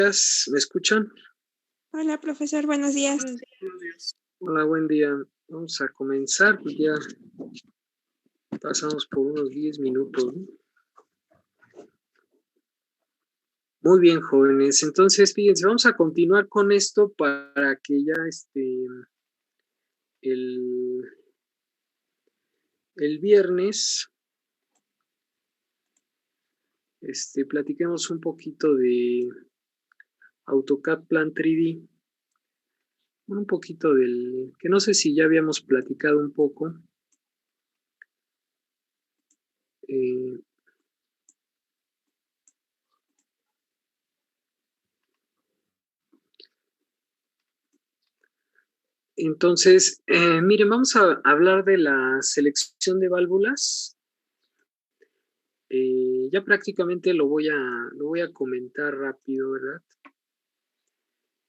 ¿Me escuchan? Hola, profesor, buenos días. Hola, buen día. Vamos a comenzar, pues ya pasamos por unos 10 minutos, ¿no? Muy bien, jóvenes. Entonces, fíjense, vamos a continuar con esto para que ya el viernes platiquemos un poquito de AutoCAD Plan 3D. Un poquito que no sé si ya habíamos platicado un poco. Entonces, miren, vamos a hablar de la selección de válvulas. Ya prácticamente lo voy a comentar rápido, ¿verdad?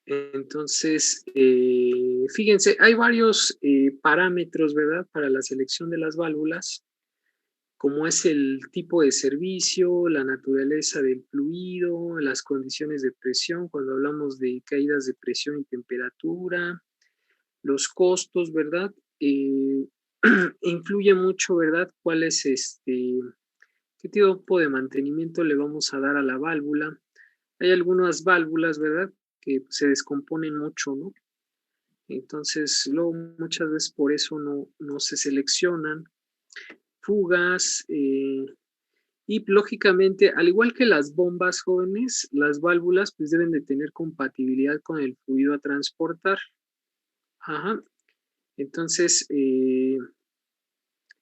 Entonces, fíjense, hay varios parámetros, ¿verdad? Para la selección de las válvulas, como es el tipo de servicio, la naturaleza del fluido, las condiciones de presión, cuando hablamos de caídas de presión y temperatura, los costos, ¿verdad? Influye mucho, ¿verdad? ¿Cuál es qué tipo de mantenimiento le vamos a dar a la válvula? Hay algunas válvulas, ¿verdad? Que se descomponen mucho, ¿no? Entonces, luego muchas veces por eso no se seleccionan. Fugas, y lógicamente, al igual que las bombas jóvenes, las válvulas pues deben de tener compatibilidad con el fluido a transportar. Ajá. Entonces,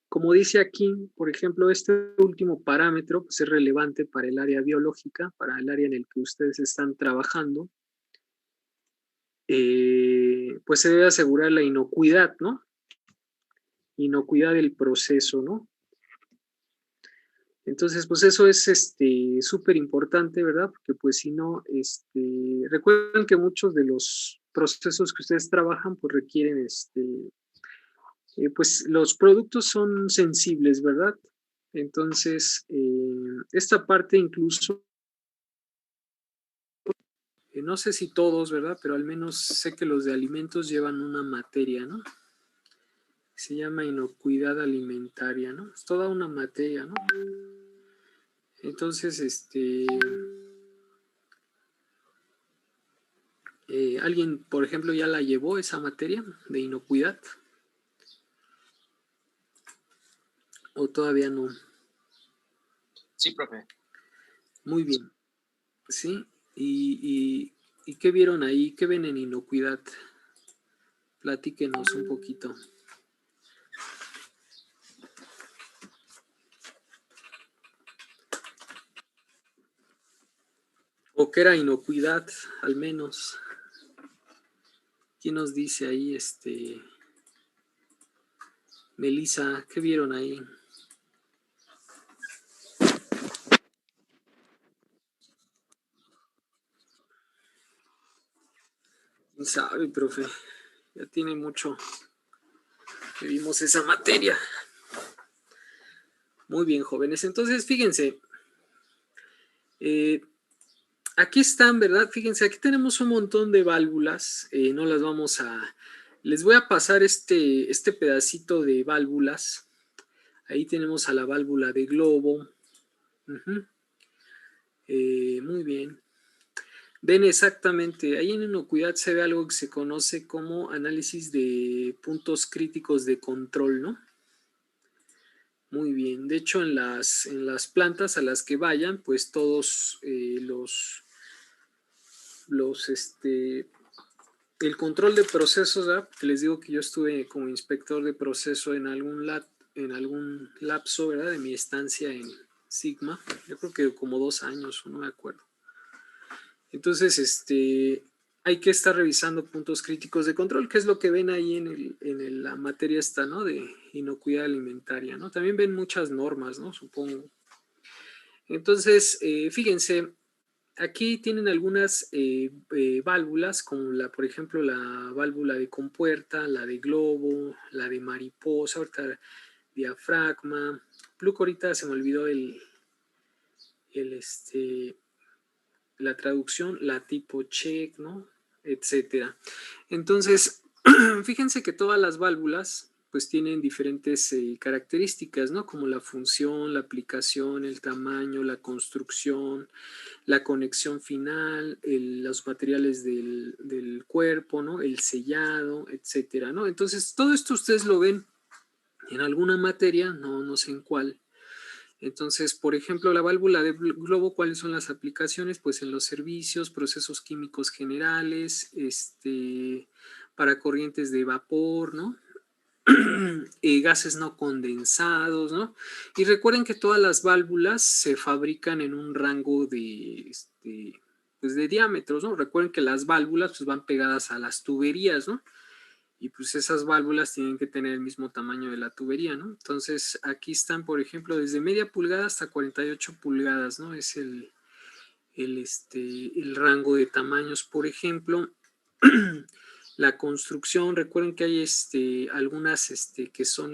como dice aquí, por ejemplo, este último parámetro pues, es relevante para el área biológica, para el área en el que ustedes están trabajando. Pues se debe asegurar la inocuidad, ¿no? Inocuidad del proceso, ¿no? Entonces, pues eso es súper importante, ¿verdad? Porque pues si no, recuerden que muchos de los procesos que ustedes trabajan pues requieren, pues los productos son sensibles, ¿verdad? Entonces, esta parte incluso, no sé si todos, ¿verdad? Pero al menos sé que los de alimentos llevan una materia, ¿no? Se llama inocuidad alimentaria, ¿no? Es toda una materia, ¿no? Entonces, ¿alguien, por ejemplo, ya la llevó esa materia de inocuidad? ¿O todavía no? Sí, profe. Muy bien. ¿Sí? ¿Y qué vieron ahí? ¿Qué ven en inocuidad? Platíquenos un poquito. ¿O qué era inocuidad, al menos? ¿Quién nos dice ahí, Melissa, qué vieron ahí? ¿Quién sabe, profe? Ya tiene mucho que vimos esa materia. Muy bien, jóvenes. Entonces, fíjense. Aquí están, ¿verdad? Fíjense, aquí tenemos un montón de válvulas. No las vamos a... Les voy a pasar este pedacito de válvulas. Ahí tenemos a la válvula de globo. Muy bien. Ven exactamente, ahí en inocuidad se ve algo que se conoce como análisis de puntos críticos de control, ¿no? Muy bien. De hecho, en las plantas a las que vayan, pues todos el control de procesos, ¿verdad? Que les digo que yo estuve como inspector de proceso en algún lapso, ¿verdad? De mi estancia en Sigma. Yo creo que como 2 años, no me acuerdo. Entonces, hay que estar revisando puntos críticos de control, que es lo que ven ahí en la materia esta, ¿no? De inocuidad alimentaria, ¿no? También ven muchas normas, ¿no? Supongo. Entonces, fíjense, aquí tienen algunas válvulas, como por ejemplo, la válvula de compuerta, la de globo, la de mariposa, ahorita diafragma. Pluco, ahorita se me olvidó el la traducción, la tipo check, ¿no? Etcétera. Entonces, fíjense que todas las válvulas pues tienen diferentes características, ¿no? Como la función, la aplicación, el tamaño, la construcción, la conexión final, los materiales del cuerpo, ¿no? El sellado, etcétera, ¿no? Entonces, todo esto ustedes lo ven en alguna materia, no sé en cuál. Entonces, por ejemplo, la válvula de globo, ¿cuáles son las aplicaciones? Pues en los servicios, procesos químicos generales, para corrientes de vapor, ¿no? Gases no condensados, ¿no? Y recuerden que todas las válvulas se fabrican en un rango pues de diámetros, ¿no? Recuerden que las válvulas pues van pegadas a las tuberías, ¿no? Y pues esas válvulas tienen que tener el mismo tamaño de la tubería, ¿no? Entonces aquí están, por ejemplo, desde media pulgada hasta 48 pulgadas, ¿no? Es el rango de tamaños, por ejemplo. La construcción, recuerden que hay algunas que son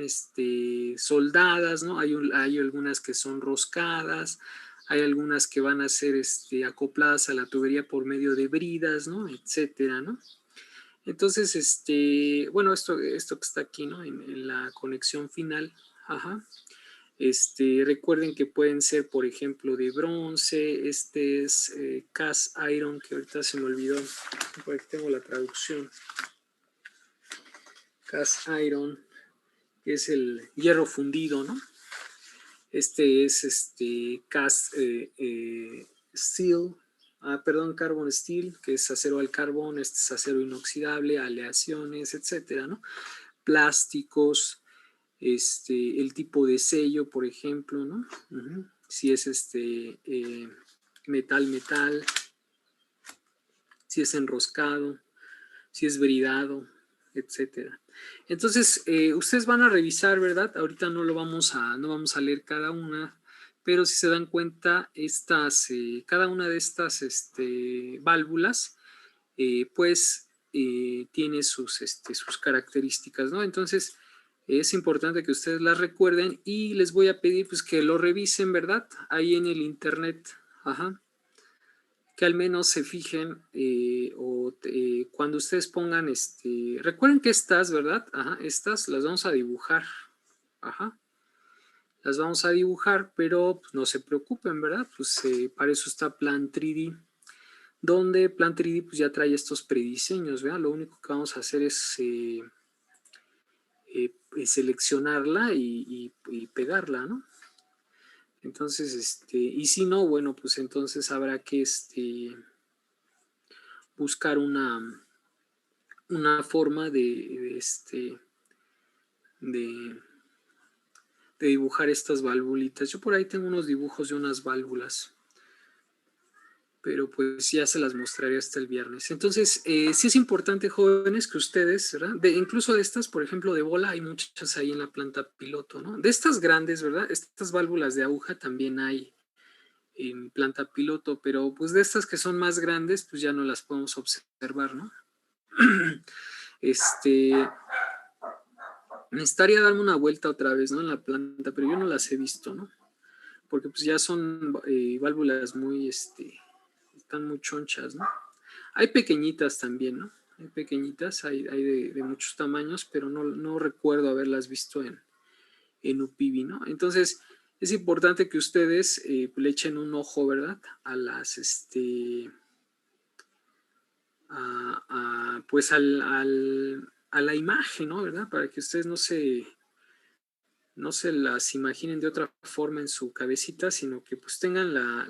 soldadas, ¿no? Hay algunas que son roscadas, hay algunas que van a ser acopladas a la tubería por medio de bridas, ¿no? Etcétera, ¿no? Entonces, bueno, esto que está aquí, ¿no? En la conexión final, ajá. Recuerden que pueden ser, por ejemplo, de bronce. Este es cast iron, que ahorita se me olvidó. Por aquí tengo la traducción. Cast iron, que es el hierro fundido, ¿no? Este es cast steel, carbon steel, que es acero al carbón. Este es acero inoxidable, aleaciones, etcétera, ¿no? Plásticos, el tipo de sello, por ejemplo, ¿no? Si es metal, si es enroscado, si es bridado, etcétera. Entonces, ustedes van a revisar, ¿verdad? Ahorita no vamos a leer cada una, pero si se dan cuenta, cada una de estas válvulas, pues tiene sus características, ¿no? Entonces, es importante que ustedes las recuerden y les voy a pedir pues que lo revisen, ¿verdad? Ahí en el internet, ajá. Que al menos se fijen cuando ustedes pongan recuerden que estas, ¿verdad? Ajá, estas las vamos a dibujar, ajá. Las vamos a dibujar, pero pues, no se preocupen, ¿verdad? Pues para eso está Plan 3D, donde Plan 3D pues ya trae estos prediseños, ¿verdad? Lo único que vamos a hacer es seleccionarla y pegarla, ¿no? Entonces, y si no, bueno, pues entonces habrá que buscar una forma de dibujar estas valvulitas. Yo por ahí tengo unos dibujos de unas válvulas, pero pues ya se las mostraré hasta el viernes. Entonces, sí es importante, jóvenes, que ustedes, ¿verdad? Incluso de estas, por ejemplo, de bola, hay muchas ahí en la planta piloto, ¿no? De estas grandes, ¿verdad? Estas válvulas de aguja también hay en planta piloto, pero pues de estas que son más grandes, pues ya no las podemos observar, ¿no? Necesitaría darme una vuelta otra vez, ¿no? En la planta, pero yo no las he visto, ¿no? Porque pues ya son válvulas muy, están muy chonchas, ¿no? Hay pequeñitas también, ¿no? Hay pequeñitas, hay de muchos tamaños, pero no recuerdo haberlas visto en UPIVI, ¿no? Entonces, es importante que ustedes le echen un ojo, ¿verdad? A las, pues a la imagen, ¿no? ¿Verdad? Para que ustedes no se las imaginen de otra forma en su cabecita, sino que pues tengan la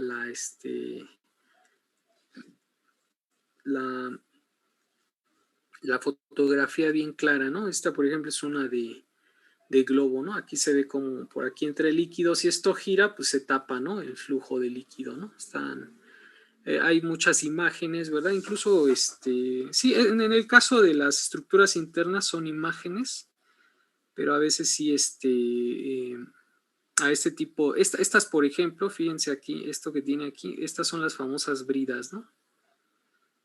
fotografía bien clara, ¿no? Esta, por ejemplo, es una de globo, ¿no? Aquí se ve como por aquí entra el líquido. Si esto gira, pues se tapa, ¿no? El flujo de líquido, ¿no? Hay muchas imágenes, ¿verdad? Incluso, sí, en el caso de las estructuras internas son imágenes, pero a veces sí, a este tipo, estas, por ejemplo, fíjense aquí, esto que tiene aquí, estas son las famosas bridas, ¿no?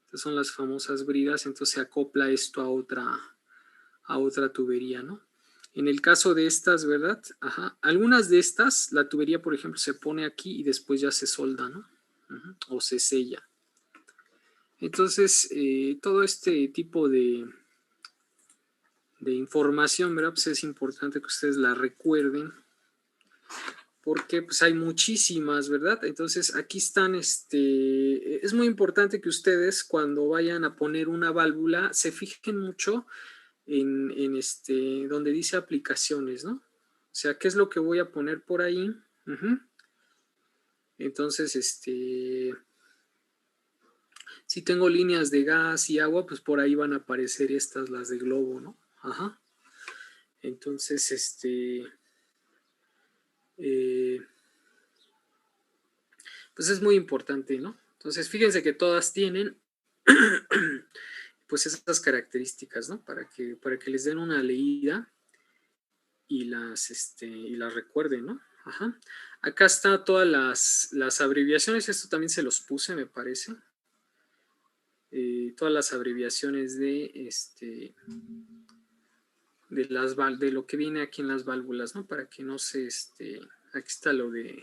Estas son las famosas bridas, entonces se acopla esto a otra tubería, ¿no? En el caso de estas, ¿verdad? Ajá. Algunas de estas, la tubería, por ejemplo, se pone aquí y después ya se solda, ¿no? O se sella. Entonces, todo este tipo de información, ¿verdad? Pues es importante que ustedes la recuerden, porque pues hay muchísimas, ¿verdad? Entonces, aquí están, es muy importante que ustedes cuando vayan a poner una válvula se fijen mucho en donde dice aplicaciones, ¿no? O sea, ¿qué es lo que voy a poner por ahí? Entonces, si tengo líneas de gas y agua, pues por ahí van a aparecer estas, las de globo, ¿no? Ajá. Entonces, pues es muy importante, ¿no? Entonces, fíjense que todas tienen pues esas características, ¿no? Para que les den una leída y las recuerden, ¿no? Ajá. Acá está todas las abreviaciones, esto también se los puse, me parece. Todas las abreviaciones de de lo que viene aquí en las válvulas, ¿no? Para que no se, aquí está lo de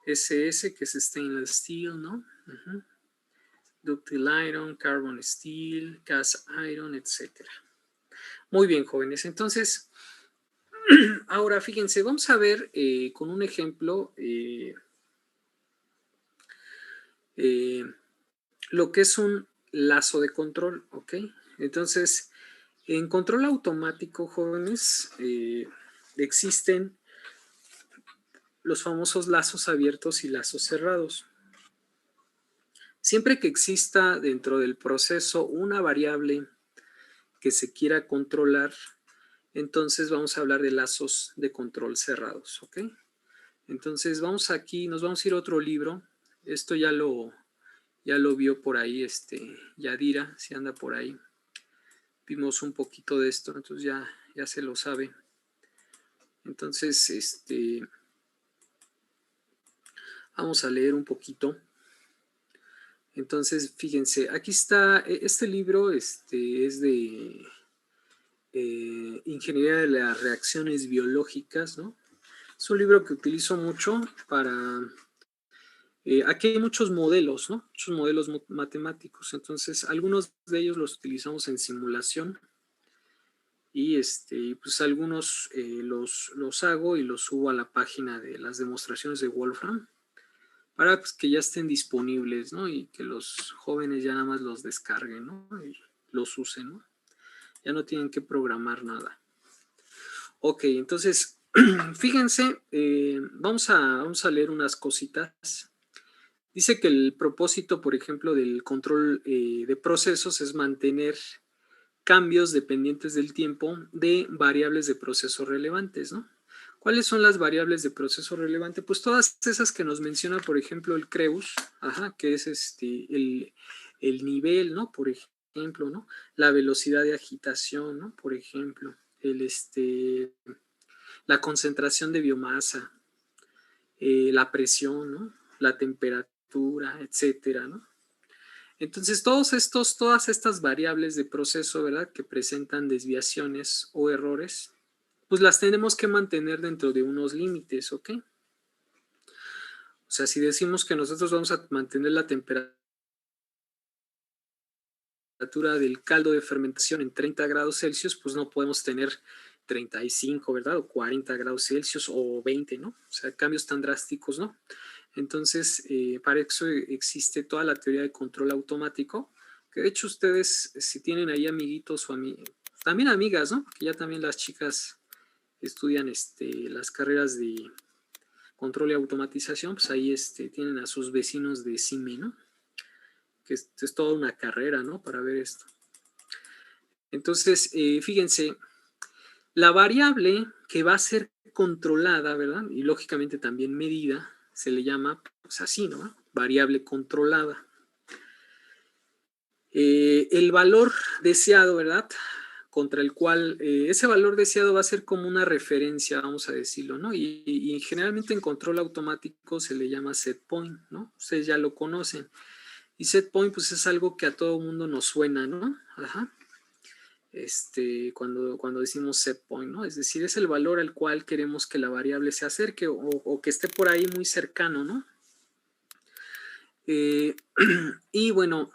SS, que es stainless steel, ¿no? Ductile iron, carbon steel, cast iron, etcétera. Muy bien, jóvenes. Entonces, ahora fíjense, vamos a ver con un ejemplo lo que es un lazo de control, ¿ok? Entonces, en control automático, jóvenes, existen los famosos lazos abiertos y lazos cerrados. Siempre que exista dentro del proceso una variable que se quiera controlar, entonces vamos a hablar de lazos de control cerrados, ¿ok? Entonces vamos aquí, nos vamos a ir a otro libro. Esto ya lo vio por ahí Yadira, si anda por ahí. Vimos un poquito de esto, entonces ya se lo sabe. Entonces, vamos a leer un poquito. Entonces, fíjense, aquí está, este libro es de Ingeniería de las Reacciones Biológicas, ¿no? Es un libro que utilizo mucho para... aquí hay muchos modelos, ¿no? Muchos modelos matemáticos. Entonces, algunos de ellos los utilizamos en simulación y pues algunos los hago y los subo a la página de las demostraciones de Wolfram para pues, que ya estén disponibles, ¿no? Y que los jóvenes ya nada más los descarguen, ¿no? Y los usen, ¿no? Ya no tienen que programar nada. Ok, entonces, fíjense, vamos a leer unas cositas. Dice que el propósito, por ejemplo, del control de procesos es mantener cambios dependientes del tiempo de variables de proceso relevantes, ¿no? ¿Cuáles son las variables de proceso relevante? Pues todas esas que nos menciona, por ejemplo, el CREUS, que es el nivel, ¿no? Por ejemplo, ¿no? La velocidad de agitación, ¿no? Por ejemplo, la concentración de biomasa, la presión, ¿no? La temperatura, etcétera, ¿no? Entonces, todas estas variables de proceso, ¿verdad? Que presentan desviaciones o errores, pues las tenemos que mantener dentro de unos límites, ¿ok? O sea, si decimos que nosotros vamos a mantener la temperatura del caldo de fermentación en 30 grados Celsius, pues no podemos tener 35, ¿verdad? O 40 grados Celsius o 20, ¿no? O sea, cambios tan drásticos, ¿no? Entonces, para eso existe toda la teoría de control automático, que de hecho ustedes, si tienen ahí amiguitos o también amigas, ¿no? Porque ya también las chicas estudian las carreras de control y automatización, pues ahí tienen a sus vecinos de CIME, ¿no? Que es toda una carrera, ¿no? Para ver esto. Entonces, fíjense, la variable que va a ser controlada, ¿verdad? Y lógicamente también medida, se le llama, pues así, ¿no? Variable controlada. El valor deseado, ¿verdad? Contra el cual ese valor deseado va a ser como una referencia, vamos a decirlo, ¿no? Y generalmente en control automático se le llama set point, ¿no? Ustedes ya lo conocen. Y set point, pues es algo que a todo mundo nos suena, ¿no? Ajá. Cuando decimos set point, ¿no? Es decir, es el valor al cual queremos que la variable se acerque o que esté por ahí muy cercano, ¿no? Y bueno,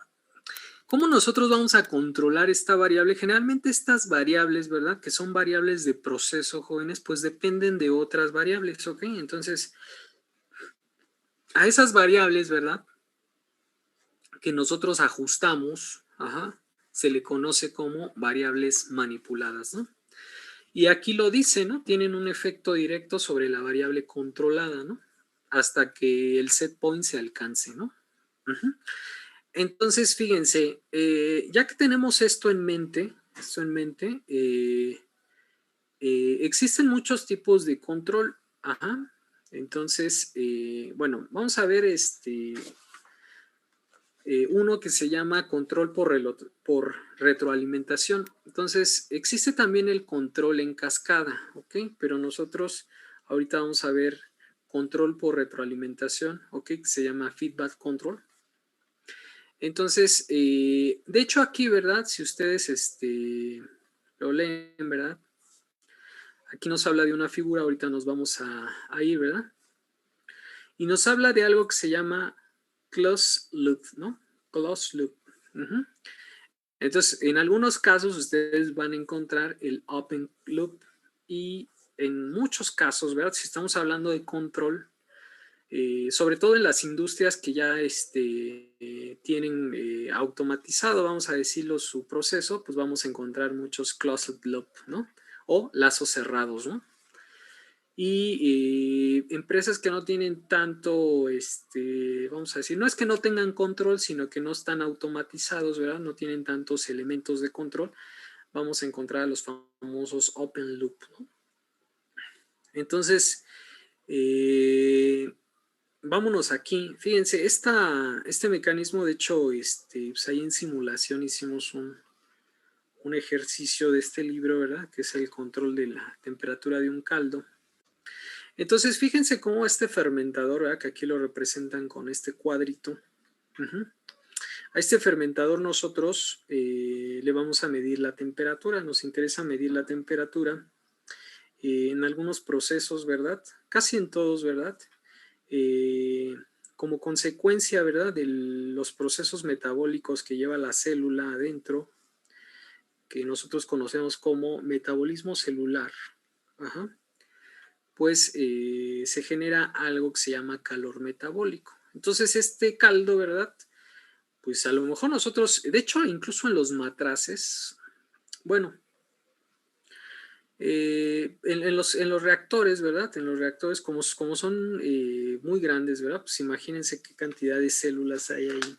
¿Cómo nosotros vamos a controlar esta variable? Generalmente estas variables, ¿verdad? Que son variables de proceso, jóvenes, pues dependen de otras variables, ¿ok? Entonces, a esas variables, ¿verdad? Que nosotros ajustamos, se le conoce como variables manipuladas, ¿no? Y aquí lo dice, ¿no? Tienen un efecto directo sobre la variable controlada, ¿no? Hasta que el set point se alcance, ¿no? Entonces, fíjense, ya que tenemos esto en mente, existen muchos tipos de control, Entonces, bueno, vamos a ver uno que se llama control por retroalimentación. Entonces, existe también el control en cascada, ¿ok? Pero nosotros ahorita vamos a ver control por retroalimentación, ¿ok? Que se llama feedback control. Entonces, de hecho aquí, ¿verdad? Si ustedes lo leen, ¿verdad? Aquí nos habla de una figura, ahorita nos vamos a ir, ¿verdad? Y nos habla de algo que se llama closed loop, ¿no? Closed loop. Entonces, en algunos casos ustedes van a encontrar el open loop y en muchos casos, ¿verdad? Si estamos hablando de control, sobre todo en las industrias que ya tienen automatizado, vamos a decirlo, su proceso, pues vamos a encontrar muchos closed loop, ¿no? O lazos cerrados, ¿no? Y empresas que no tienen tanto, vamos a decir, no es que no tengan control, sino que no están automatizados, ¿verdad? No tienen tantos elementos de control. Vamos a encontrar a los famosos open loop, ¿no? Entonces, vámonos aquí. Fíjense, este mecanismo, de hecho, pues ahí en simulación hicimos un ejercicio de este libro, ¿verdad? Que es el control de la temperatura de un caldo. Entonces, fíjense cómo este fermentador, ¿verdad? Que aquí lo representan con este cuadrito. A este fermentador nosotros le vamos a medir la temperatura. Nos interesa medir la temperatura en algunos procesos, ¿verdad? Casi en todos, ¿verdad? Como consecuencia, ¿verdad? De los procesos metabólicos que lleva la célula adentro, que nosotros conocemos como metabolismo celular. Pues se genera algo que se llama calor metabólico. Entonces este caldo, ¿verdad? Pues a lo mejor nosotros, de hecho incluso en los matraces, bueno, en los reactores, ¿verdad? En los reactores como son muy grandes, ¿verdad? Pues imagínense qué cantidad de células hay ahí.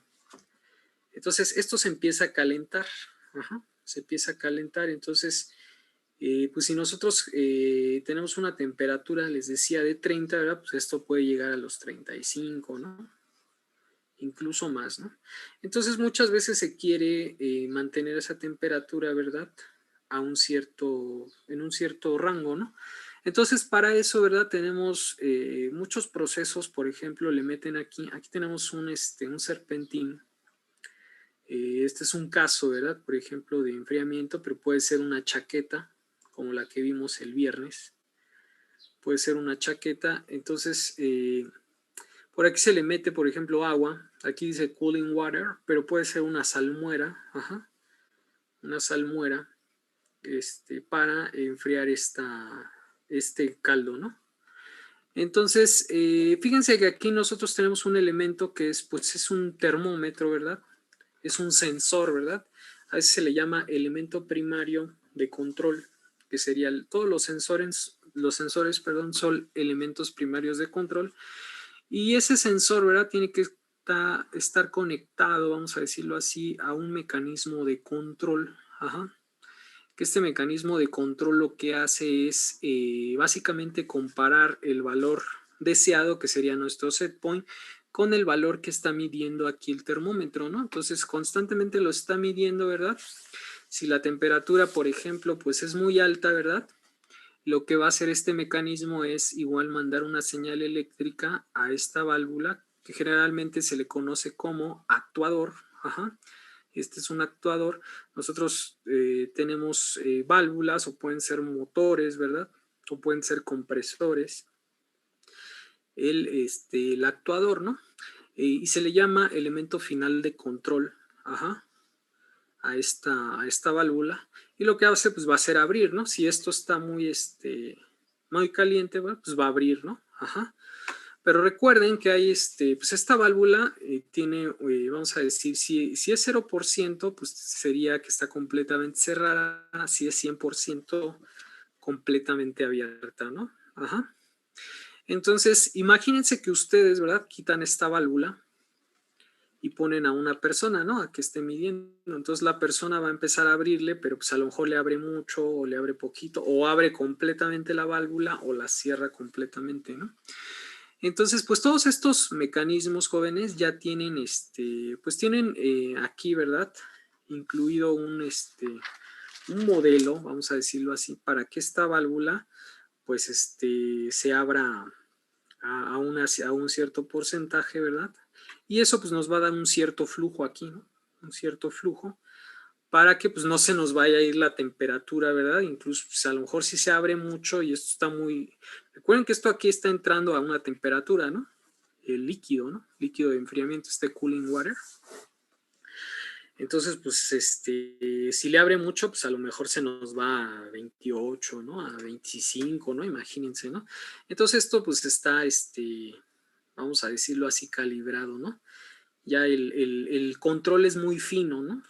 Entonces esto se empieza a calentar, se empieza a calentar, entonces pues si nosotros tenemos una temperatura, les decía, de 30, ¿verdad? Pues esto puede llegar a los 35, ¿no? Incluso más, ¿no? Entonces muchas veces se quiere mantener esa temperatura, ¿verdad? En un cierto rango, ¿no? Entonces para eso, ¿verdad? Tenemos muchos procesos, por ejemplo, le meten aquí tenemos un serpentín. Este es un caso, ¿verdad? Por ejemplo, de enfriamiento, pero puede ser una chaqueta, como la que vimos el viernes. Puede ser una chaqueta. Entonces, por aquí se le mete, por ejemplo, agua. Aquí dice cooling water, pero puede ser una salmuera. Una salmuera para enfriar este caldo, ¿no? Entonces, fíjense que aquí nosotros tenemos un elemento que es un termómetro, ¿verdad? Es un sensor, ¿verdad? A veces se le llama elemento primario de control, que sería todos los sensores, son elementos primarios de control. Y ese sensor, ¿verdad? Tiene que estar conectado, vamos a decirlo así, a un mecanismo de control. Que este mecanismo de control lo que hace es básicamente comparar el valor deseado, que sería nuestro set point, con el valor que está midiendo aquí el termómetro, ¿no? Entonces constantemente lo está midiendo, ¿verdad? Si la temperatura, por ejemplo, pues es muy alta, ¿verdad? Lo que va a hacer este mecanismo es igual mandar una señal eléctrica a esta válvula, que generalmente se le conoce como actuador. Este es un actuador. Nosotros tenemos válvulas o pueden ser motores, ¿verdad? O pueden ser compresores. El actuador, ¿no? Y se le llama elemento final de control. a esta válvula, y lo que hace pues va a ser abrir, ¿no? Si esto está muy, muy caliente, bueno, pues va a abrir, ¿no? Ajá. Pero recuerden que hay pues esta válvula tiene, vamos a decir, si es 0%, pues sería que está completamente cerrada, si es 100% completamente abierta, ¿no? Ajá. Entonces, imagínense que ustedes, ¿verdad? Quitan esta válvula y ponen a una persona, ¿no? A que esté midiendo. Entonces la persona va a empezar a abrirle, pero pues a lo mejor le abre mucho o le abre poquito, o abre completamente la válvula o la cierra completamente, ¿no? Entonces, pues todos estos mecanismos, jóvenes, ya tienen, pues tienen aquí, ¿verdad? Incluido un modelo, vamos a decirlo así, para que esta válvula, pues, se abra a un cierto porcentaje, ¿verdad? Y eso, pues, nos va a dar un cierto flujo aquí, ¿no? Un cierto flujo, para que, pues, no se nos vaya a ir la temperatura, ¿verdad? Incluso, pues, a lo mejor si se abre mucho y esto está muy... Recuerden que esto aquí está entrando a una temperatura, ¿no? El líquido, ¿no? Líquido de enfriamiento, cooling water. Entonces, pues, si le abre mucho, pues a lo mejor se nos va a 28, ¿no? A 25, ¿no? Imagínense, ¿no? Entonces esto, pues, está, vamos a decirlo así, calibrado, ¿no? Ya el control es muy fino, ¿no?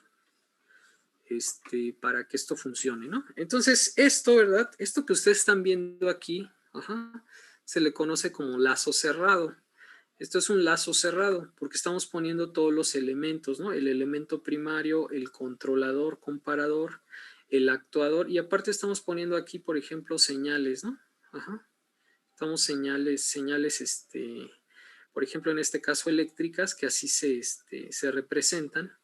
Para que esto funcione, ¿no? Entonces, esto, ¿verdad? Esto que ustedes están viendo aquí, ajá, se le conoce como lazo cerrado. Esto es un lazo cerrado porque estamos poniendo todos los elementos, ¿no? El elemento primario, el controlador, comparador, el actuador, y aparte estamos poniendo aquí, por ejemplo, señales, ¿no? Ajá. Estamos señales, por ejemplo, en este caso eléctricas, que así se representan.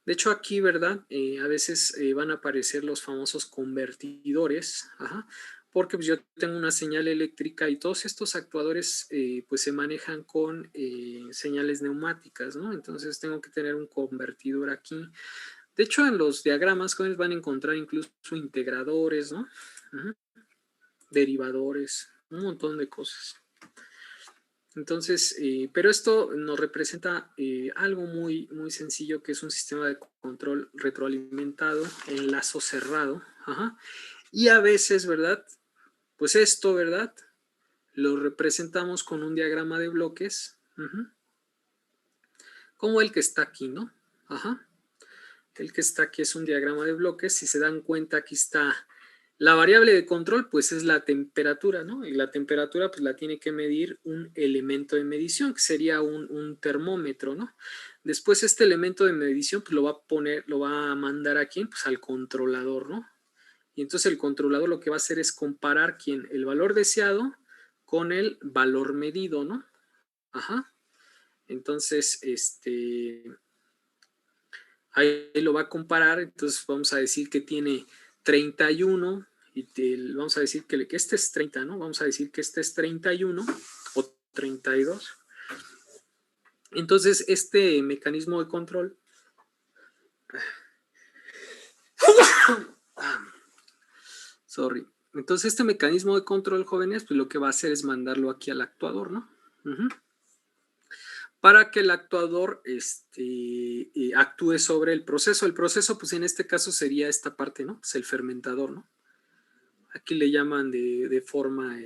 De hecho, aquí, ¿verdad? A veces van a aparecer los famosos convertidores, ajá, porque pues, yo tengo una señal eléctrica y todos estos actuadores pues se manejan con señales neumáticas, ¿no? Entonces tengo que tener un convertidor aquí. De hecho, en los diagramas van a encontrar incluso integradores, ¿no? Ajá. Derivadores, un montón de cosas. Entonces, pero esto nos representa algo muy, muy sencillo, que es un sistema de control retroalimentado en lazo cerrado. Ajá. Y a veces, ¿verdad? Pues esto, ¿verdad? Lo representamos con un diagrama de bloques, como el que está aquí, ¿no? Ajá. El que está aquí es un diagrama de bloques. Si se dan cuenta, aquí está la variable de control, pues es la temperatura, ¿no? Y la temperatura, pues la tiene que medir un elemento de medición, que sería un termómetro, ¿no? Después este elemento de medición, pues lo va a mandar aquí, pues al controlador, ¿no? Y entonces el controlador lo que va a hacer es comparar el valor deseado con el valor medido, ¿no? Ajá. Entonces, ahí lo va a comparar. Entonces vamos a decir que tiene 31 y vamos a decir que este es 30, ¿no? Vamos a decir que este es 31 o 32. Entonces este mecanismo de control sorry. Entonces este mecanismo de control, jóvenes, pues lo que va a hacer es mandarlo aquí al actuador, ¿no? Para que el actuador actúe sobre el proceso. El proceso, pues en este caso sería esta parte, ¿no? Es el fermentador, ¿no? Aquí le llaman de forma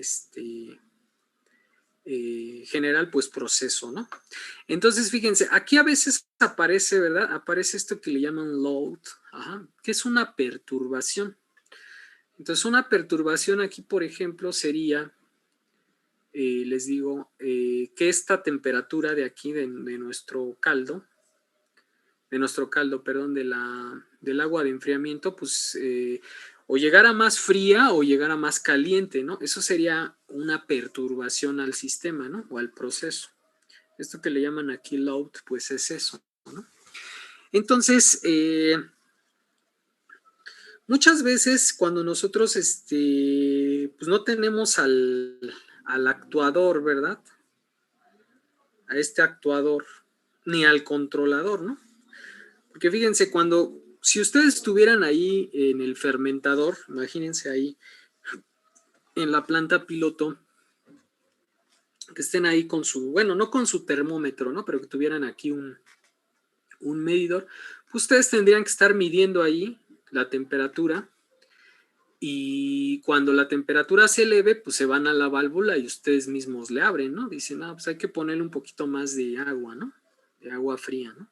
general, pues proceso, ¿no? Entonces, fíjense, aquí a veces aparece, ¿verdad? Aparece esto que le llaman load, ajá, que es una perturbación. Entonces, una perturbación aquí, por ejemplo, sería, les digo, que esta temperatura de aquí, de nuestro caldo, perdón, del agua de enfriamiento, pues o llegara más fría o llegara más caliente, ¿no? Eso sería una perturbación al sistema, ¿no? O al proceso. Esto que le llaman aquí load, pues es eso, ¿no? Entonces, muchas veces cuando nosotros pues no tenemos al actuador, ¿verdad? A este actuador, ni al controlador, ¿no? Porque fíjense, si ustedes estuvieran ahí en el fermentador, imagínense ahí en la planta piloto, que estén ahí con su, bueno, no con su termómetro, ¿no? Pero que tuvieran aquí un medidor, ustedes tendrían que estar midiendo ahí la temperatura y cuando la temperatura se eleve, pues se van a la válvula y ustedes mismos le abren, ¿no? Dicen, pues hay que ponerle un poquito más de agua, ¿no? De agua fría, ¿no?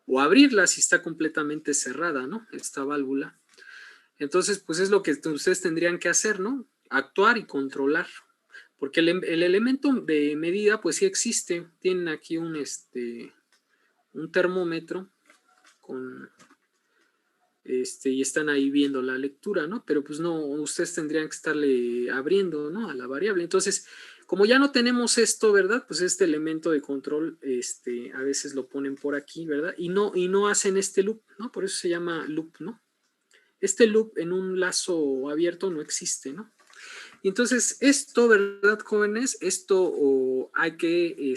O abrirla si está completamente cerrada, ¿no? Esta válvula. Entonces, pues es lo que ustedes tendrían que hacer, ¿no? Actuar y controlar. Porque el elemento de medida, pues sí existe. Tienen aquí un termómetro con y están ahí viendo la lectura, ¿no? Pero pues no, ustedes tendrían que estarle abriendo, ¿no? A la variable. Entonces, como ya no tenemos esto, ¿verdad? Pues este elemento de control, a veces lo ponen por aquí, ¿verdad? Y no hacen este loop, ¿no? Por eso se llama loop, ¿no? Este loop en un lazo abierto no existe, ¿no? Y entonces esto, ¿verdad, jóvenes? Esto hay que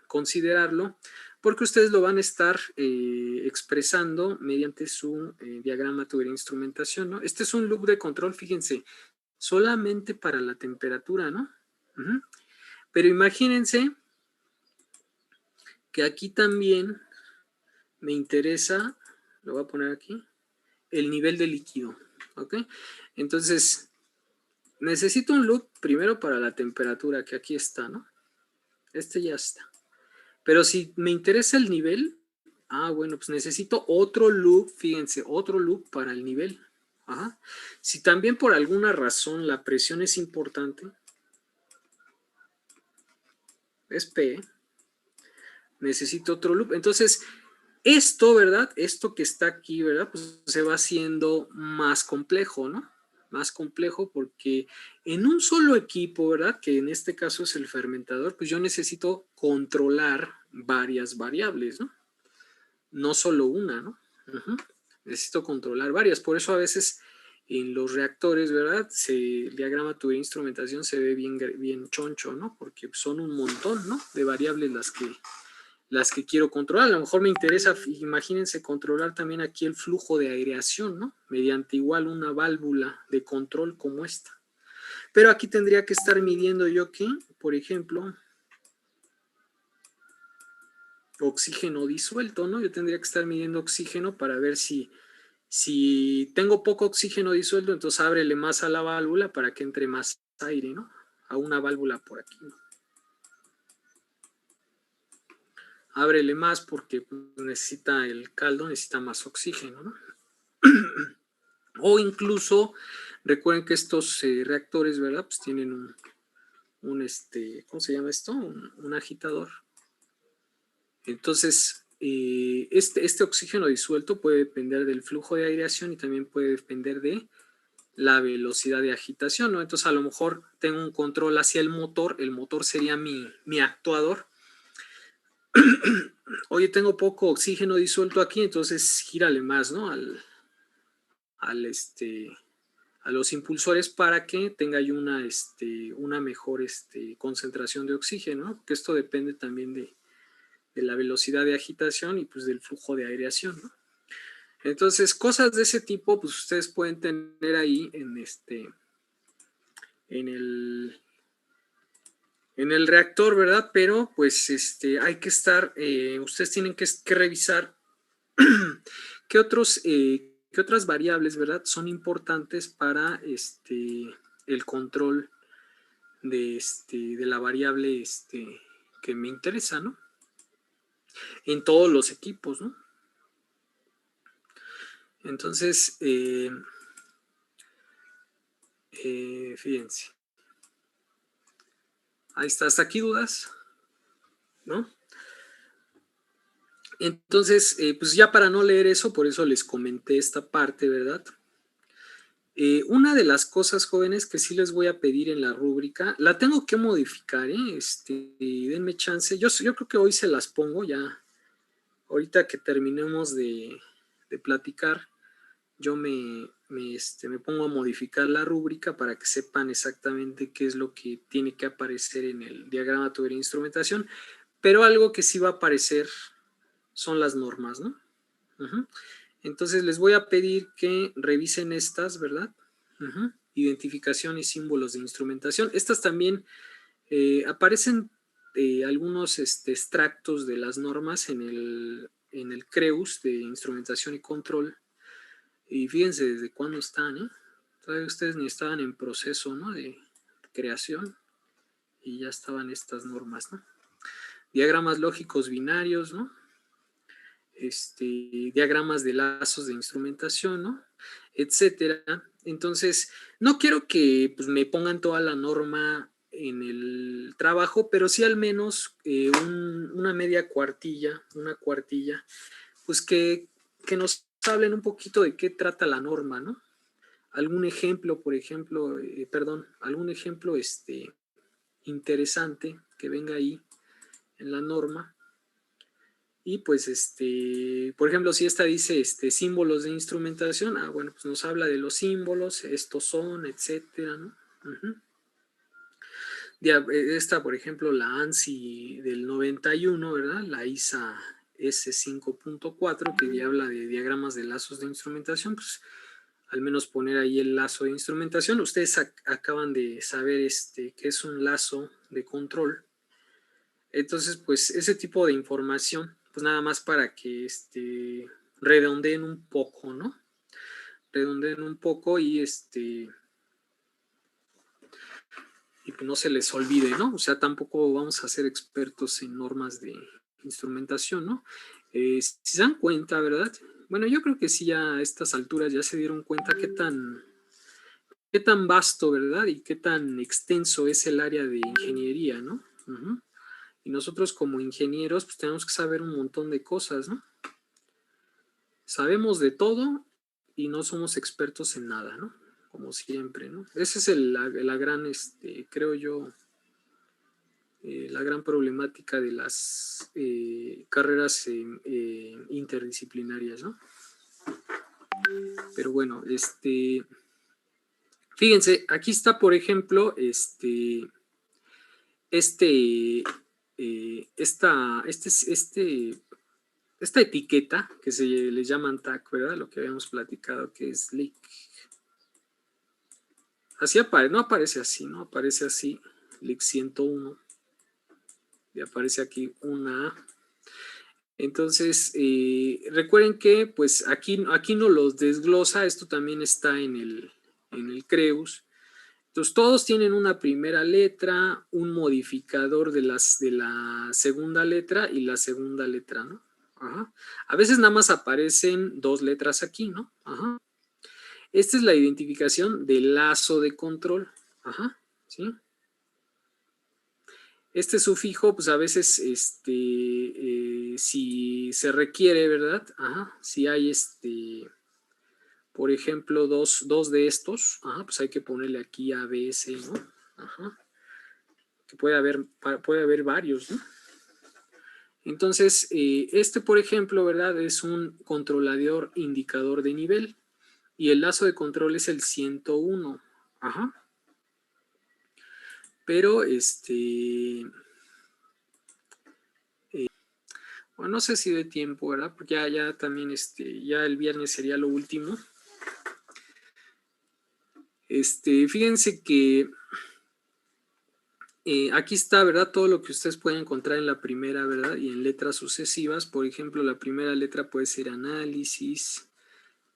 considerarlo porque ustedes lo van a estar expresando mediante su diagrama de tubería de instrumentación, ¿no? Este es un loop de control, fíjense, solamente para la temperatura, ¿no? Pero imagínense que aquí también me interesa, lo voy a poner aquí, el nivel de líquido, ¿ok? Entonces, necesito un loop primero para la temperatura, que aquí está, ¿no? Este ya está. Pero si me interesa el nivel, bueno, pues necesito otro loop, fíjense, otro loop para el nivel. Ajá. Si también por alguna razón la presión es importante, es P, necesito otro loop. Entonces, esto, ¿verdad? Esto que está aquí, ¿verdad? Pues se va haciendo más complejo, ¿no? Más complejo porque en un solo equipo, ¿verdad? Que en este caso es el fermentador, pues yo necesito controlar varias variables, ¿no? No solo una, ¿no? Necesito controlar varias. Por eso a veces en los reactores, ¿verdad? El diagrama de tubería de instrumentación se ve bien choncho, ¿no? Porque son un montón, ¿no? De variables las que quiero controlar. A lo mejor me interesa, imagínense, controlar también aquí el flujo de aireación, ¿no? Mediante igual una válvula de control como esta. Pero aquí tendría que estar midiendo yo que, por ejemplo, oxígeno disuelto, ¿no? Yo tendría que estar midiendo oxígeno para ver si tengo poco oxígeno disuelto, entonces ábrele más a la válvula para que entre más aire, ¿no? A una válvula por aquí, ¿no? Ábrele más porque necesita el caldo, necesita más oxígeno, ¿no? O incluso, recuerden que estos reactores, ¿verdad? Pues tienen un ¿cómo se llama esto? Un agitador. Entonces, este oxígeno disuelto puede depender del flujo de aireación y también puede depender de la velocidad de agitación, ¿no? Entonces, a lo mejor tengo un control hacia el motor sería mi actuador. Oye, tengo poco oxígeno disuelto aquí, entonces gírale más, ¿no? A los impulsores para que tenga una mejor concentración de oxígeno, ¿no? Que esto depende también de la velocidad de agitación y pues del flujo de aireación, ¿no? Entonces, cosas de ese tipo, pues ustedes pueden tener ahí en el reactor, ¿verdad? Pero pues hay que estar, ustedes tienen que revisar qué otras variables, ¿verdad? Son importantes para el control de la variable que me interesa, ¿no? En todos los equipos, ¿no? Entonces, fíjense. Ahí está, hasta aquí dudas, ¿no? Entonces, pues ya para no leer eso, por eso les comenté esta parte, ¿verdad? Una de las cosas, jóvenes, que sí les voy a pedir en la rúbrica, la tengo que modificar, ¿eh? Denme chance. Yo creo que hoy se las pongo ya. Ahorita que terminemos de platicar, yo me pongo a modificar la rúbrica para que sepan exactamente qué es lo que tiene que aparecer en el diagrama de tubería de instrumentación. Pero algo que sí va a aparecer son las normas, ¿no? Entonces les voy a pedir que revisen estas, ¿verdad? Identificación y símbolos de instrumentación. Estas también aparecen algunos extractos de las normas en en el CREUS de instrumentación y control. Y fíjense desde cuándo están, ¿eh? Todavía ustedes ni estaban en proceso, ¿no?, de creación y ya estaban estas normas, ¿no? Diagramas lógicos binarios, ¿no? Diagramas de lazos de instrumentación, ¿no?, etcétera. Entonces, no quiero que pues, me pongan toda la norma en el trabajo, pero sí al menos una media cuartilla, pues que nos hablen un poquito de qué trata la norma, ¿no? Algún ejemplo, por ejemplo, algún ejemplo interesante que venga ahí en la norma. Y pues, por ejemplo, si esta dice símbolos de instrumentación, bueno, pues nos habla de los símbolos, estos son, etcétera, ¿no? Esta, por ejemplo, la ANSI del 91, ¿verdad? La ISA S5.4, que ya habla de diagramas de lazos de instrumentación, pues al menos poner ahí el lazo de instrumentación. Ustedes acaban de saber qué es un lazo de control. Entonces, pues ese tipo de información, pues nada más para que redondeen un poco, ¿no? Redondeen un poco y y pues no se les olvide, ¿no? O sea, tampoco vamos a ser expertos en normas de instrumentación, ¿no? Si se dan cuenta, ¿verdad? Bueno, yo creo que sí, ya a estas alturas ya se dieron cuenta qué tan vasto, ¿verdad? Y qué tan extenso es el área de ingeniería, ¿no? Y nosotros como ingenieros, pues tenemos que saber un montón de cosas, ¿no? Sabemos de todo y no somos expertos en nada, ¿no? Como siempre, ¿no? Esa es la gran, creo yo, la gran problemática de las carreras interdisciplinarias, ¿no? Pero bueno, fíjense, aquí está, por ejemplo, esta etiqueta que se le llaman tag, ¿verdad? Lo que habíamos platicado, que es LIC. Así aparece, no aparece así, ¿no? Aparece así, LIC 101. Y aparece aquí una A. Entonces, recuerden que pues aquí no los desglosa, esto también está en el CREUS. Entonces, todos tienen una primera letra, un modificador de la segunda letra y la segunda letra, ¿no? Ajá. A veces nada más aparecen dos letras aquí, ¿no? Ajá. Esta es la identificación del lazo de control. Ajá, ¿sí? Este sufijo, pues a veces, si se requiere, ¿verdad? Ajá, si hay, por ejemplo, dos de estos, ajá, pues hay que ponerle aquí ABS, ¿no? Ajá. Que puede haber varios, ¿no? Entonces, por ejemplo, ¿verdad? Es un controlador indicador de nivel y el lazo de control es el 101. Ajá. Pero, bueno, no sé si de tiempo, ¿verdad? Porque ya también, ya el viernes sería lo último. Fíjense que aquí está, ¿verdad? Todo lo que ustedes pueden encontrar en la primera, ¿verdad? Y en letras sucesivas. Por ejemplo, la primera letra puede ser análisis.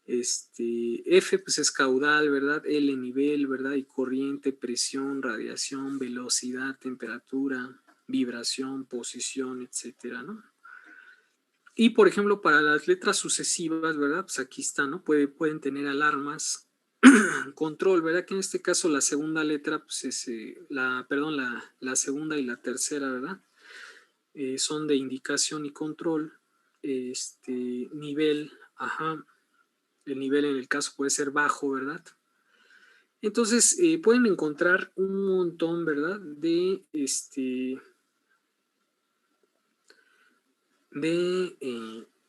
F pues es caudal, ¿verdad? L nivel, ¿verdad? Y corriente, presión, radiación, velocidad, temperatura, vibración, posición, etcétera, ¿no? Y por ejemplo, para las letras sucesivas, ¿verdad? Pues aquí está, ¿no? Pueden tener alarmas, control, ¿verdad? Que en este caso la segunda letra, pues es, la segunda y la tercera, ¿verdad? Son de indicación y control. Nivel, ajá. El nivel en el caso puede ser bajo, ¿verdad? Entonces, pueden encontrar un montón, ¿verdad? De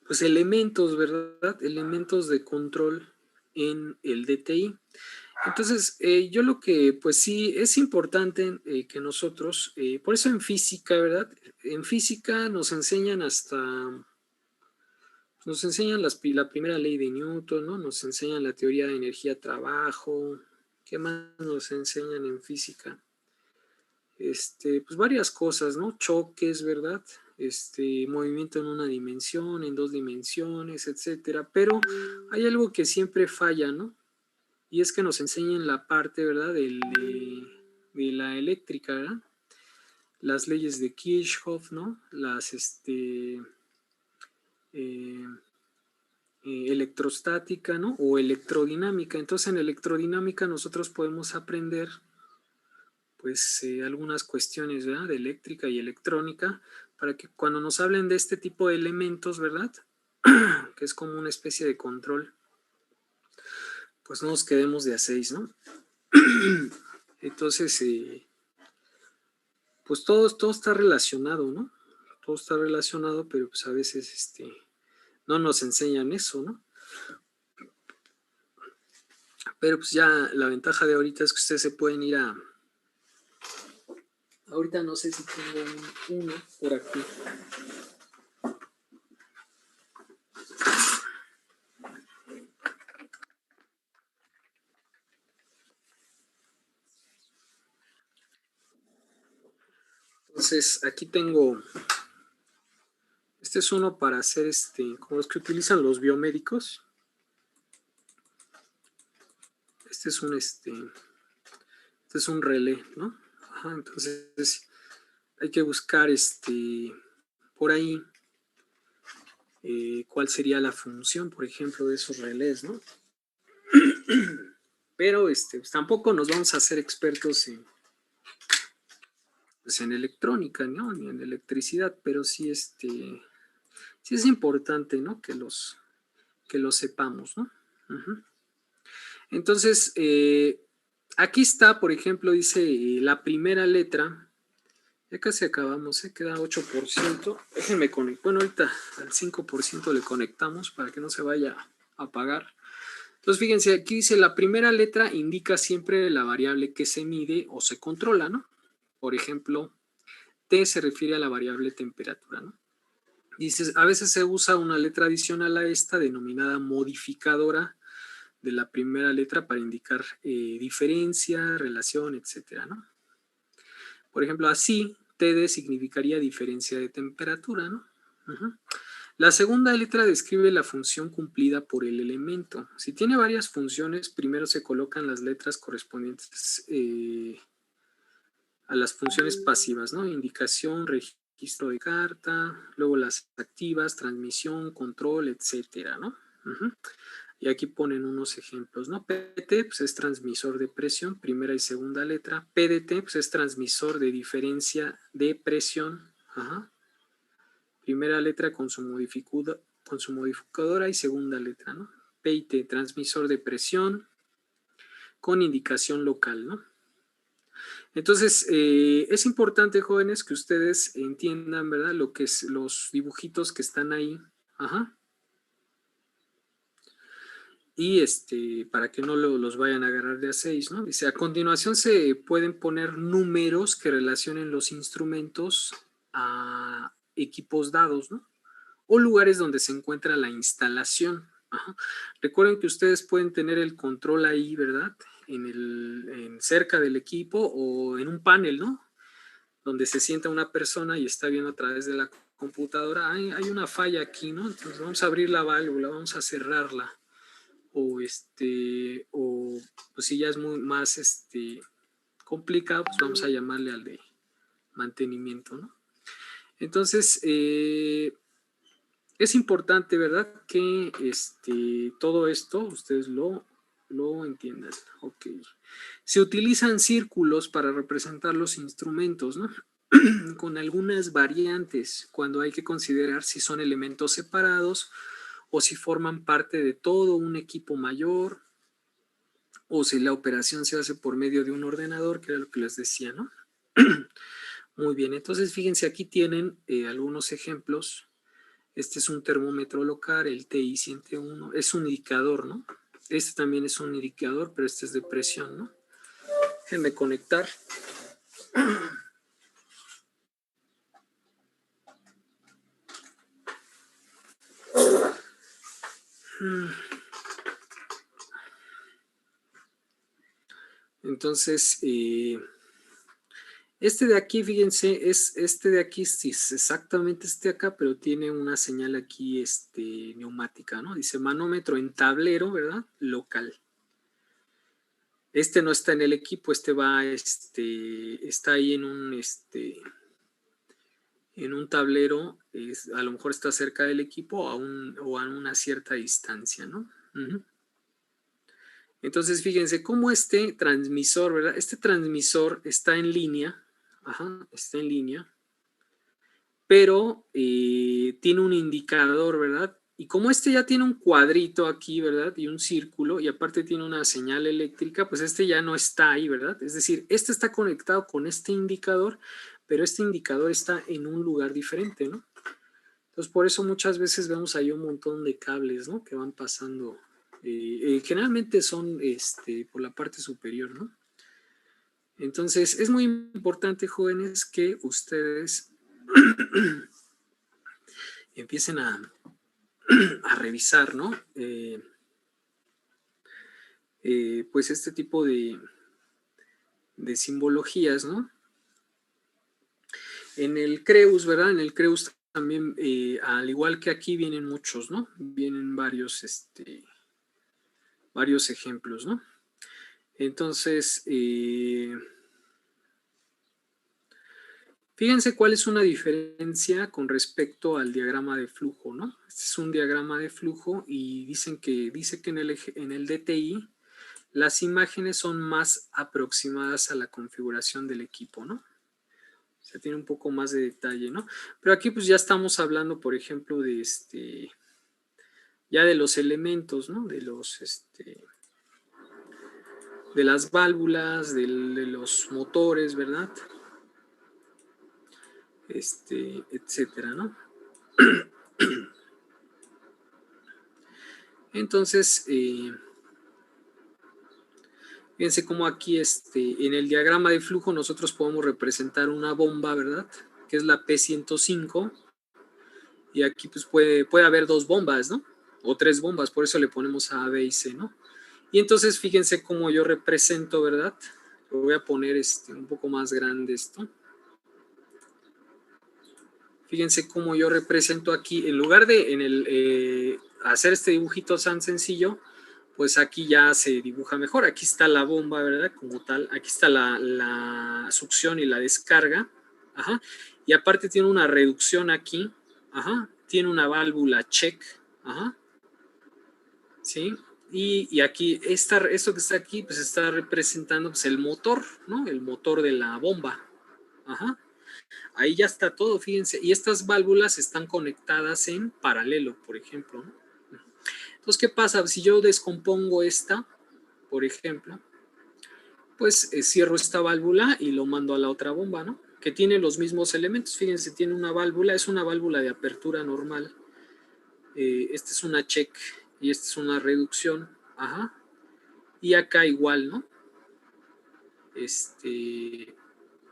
pues elementos, ¿verdad? Elementos de control en el DTI. Entonces, yo lo que, pues sí, es importante que nosotros, por eso en física, ¿verdad? En física nos enseñan la primera ley de Newton, ¿no? Nos enseñan la teoría de energía-trabajo. ¿Qué más nos enseñan en física? Pues varias cosas, ¿no? Choques, ¿verdad? movimiento en una dimensión, en 2 dimensiones, etcétera. Pero hay algo que siempre falla, ¿no? Y es que nos enseñen la parte, ¿verdad? De la eléctrica, ¿verdad? Las leyes de Kirchhoff, ¿no? Las electrostática, ¿no? O electrodinámica. Entonces en electrodinámica nosotros podemos aprender pues algunas cuestiones, ¿verdad? De eléctrica y electrónica para que cuando nos hablen de este tipo de elementos, ¿verdad? Que es como una especie de control, pues no nos quedemos de a 6, ¿no? Entonces, pues todo está relacionado, ¿no? Todo está relacionado, pero pues a veces no nos enseñan eso, ¿no? Pero pues ya la ventaja de ahorita es que ustedes se pueden ir a... Ahorita no sé si tengo uno por aquí. Entonces aquí tengo... Este es uno para hacer como los que utilizan los biomédicos. Este es un relé, ¿no? Ajá, entonces hay que buscar por ahí cuál sería la función, por ejemplo, de esos relés, ¿no? Pero pues tampoco nos vamos a hacer expertos pues en electrónica, ¿no? Ni en electricidad, pero sí sí es importante, ¿no? Que los sepamos, ¿no? Uh-huh. Entonces, aquí está, por ejemplo, dice la primera letra. Ya casi acabamos, queda 8%. Déjenme conectar. Bueno, ahorita al 5% le conectamos para que no se vaya a apagar. Entonces, fíjense, aquí dice la primera letra indica siempre la variable que se mide o se controla, ¿no? Por ejemplo, T se refiere a la variable temperatura, ¿no? Dice, a veces se usa una letra adicional a esta denominada modificadora de la primera letra para indicar diferencia, relación, etcétera, ¿no? Por ejemplo, así, TD significaría diferencia de temperatura, ¿no? Uh-huh. La segunda letra describe la función cumplida por el elemento. Si tiene varias funciones, primero se colocan las letras correspondientes a las funciones pasivas, ¿no? Indicación, registro de carta, luego las activas, transmisión, control, etcétera, ¿no? Uh-huh. Y aquí ponen unos ejemplos, ¿no? PT pues es transmisor de presión, primera y segunda letra. PDT pues es transmisor de diferencia de presión. Ajá. Primera letra con su modificadora y segunda letra, ¿no? PIT, transmisor de presión con indicación local, ¿no? Entonces, es importante, jóvenes, que ustedes entiendan, ¿verdad? Lo que es los dibujitos que están ahí. Ajá. Y para que no los vayan a agarrar de a 6, ¿no? Dice, a continuación se pueden poner números que relacionen los instrumentos a equipos dados, ¿no? O lugares donde se encuentra la instalación. Ajá. Recuerden que ustedes pueden tener el control ahí, ¿verdad? Cerca del equipo o en un panel, ¿no? Donde se sienta una persona y está viendo a través de la computadora, hay una falla aquí, ¿no? Entonces vamos a abrir la válvula, vamos a cerrarla. O pues si ya es más complicado, pues vamos a llamarle al de mantenimiento, ¿no? Entonces, es importante, ¿verdad? Que todo esto ustedes lo entiendan. Ok. Se utilizan círculos para representar los instrumentos, ¿no? Con algunas variantes cuando hay que considerar si son elementos separados o si forman parte de todo un equipo mayor o si la operación se hace por medio de un ordenador, que era lo que les decía, ¿no? Muy bien, entonces fíjense, aquí tienen algunos ejemplos. Este es un termómetro local, el TI 101, es un indicador, ¿no? Este también es un indicador, pero este es de presión, ¿no? Déjenme conectar. Entonces, Este de aquí, fíjense, es este de aquí, sí, es exactamente este acá, pero tiene una señal aquí neumática, ¿no? Dice manómetro en tablero, ¿verdad? Local. Este no está en el equipo, está ahí en un tablero, a lo mejor está cerca del equipo o a una cierta distancia, ¿no? Uh-huh. Entonces, fíjense cómo este transmisor, ¿verdad? Este transmisor está en línea, está en línea, pero tiene un indicador, ¿verdad? Y como ya tiene un cuadrito aquí, ¿verdad? Y un círculo, y aparte tiene una señal eléctrica, pues ya no está ahí, ¿verdad? Es decir, está conectado con este indicador, pero este indicador está en un lugar diferente, ¿no? Entonces, por eso muchas veces vemos ahí un montón de cables, ¿no? Que van pasando. Generalmente son por la parte superior, ¿no? Entonces, es muy importante, jóvenes, que ustedes empiecen a revisar, ¿no? Pues este tipo de simbologías, ¿no? En el Creus, ¿verdad? En el Creus también, al igual que aquí, vienen muchos, ¿no? Vienen varios ejemplos, ¿no? Entonces, fíjense cuál es una diferencia con respecto al diagrama de flujo, ¿no? Este es un diagrama de flujo y dice que en el DTI las imágenes son más aproximadas a la configuración del equipo, ¿no? O sea, tiene un poco más de detalle, ¿no? Pero aquí pues ya estamos hablando, por ejemplo, de ya de los elementos, ¿no? De las válvulas, de los motores, ¿verdad? Etcétera, ¿no? Entonces, fíjense cómo aquí en el diagrama de flujo nosotros podemos representar una bomba, ¿verdad? Que es la P105. Y aquí pues puede haber dos bombas, ¿no? O tres bombas, por eso le ponemos A, B y C, ¿no? Y entonces fíjense cómo yo represento, ¿verdad? Lo voy a poner un poco más grande esto. Fíjense cómo yo represento aquí, en lugar de hacer este dibujito tan sencillo, pues aquí ya se dibuja mejor. Aquí está la bomba, ¿verdad? Como tal, aquí está la succión y la descarga. Ajá. Y aparte tiene una reducción aquí. Ajá. Tiene una válvula check. Ajá. ¿Sí? Y aquí, esto que está aquí, pues está representando pues, el motor, ¿no? El motor de la bomba. Ajá. Ahí ya está todo, fíjense. Y estas válvulas están conectadas en paralelo, por ejemplo, ¿no? Entonces, ¿qué pasa? Si yo descompongo esta, por ejemplo, pues cierro esta válvula y lo mando a la otra bomba, ¿no? Que tiene los mismos elementos. Fíjense, tiene una válvula, es una válvula de apertura normal. Esta es una check y esta es una reducción. Ajá. Y acá igual, ¿no?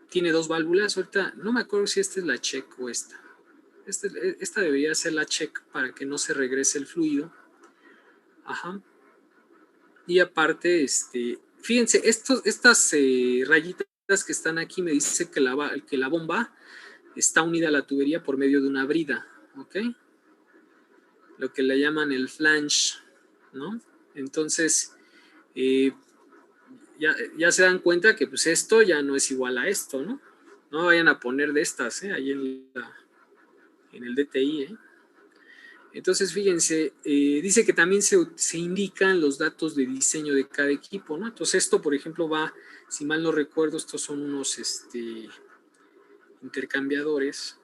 Tiene dos válvulas. Ahorita no me acuerdo si esta es la check o esta. Esta debería ser la check para que no se regrese el fluido. Ajá. Y aparte, fíjense, estas rayitas que están aquí me dice que la bomba está unida a la tubería por medio de una brida, ¿ok? Lo que le llaman el flange, ¿no? Entonces, ya se dan cuenta que pues esto ya no es igual a esto, ¿no? No vayan a poner de estas, ahí en el DTI, Entonces, fíjense, dice que también se indican los datos de diseño de cada equipo, ¿no? Entonces, esto, por ejemplo, si mal no recuerdo, estos son unos intercambiadores.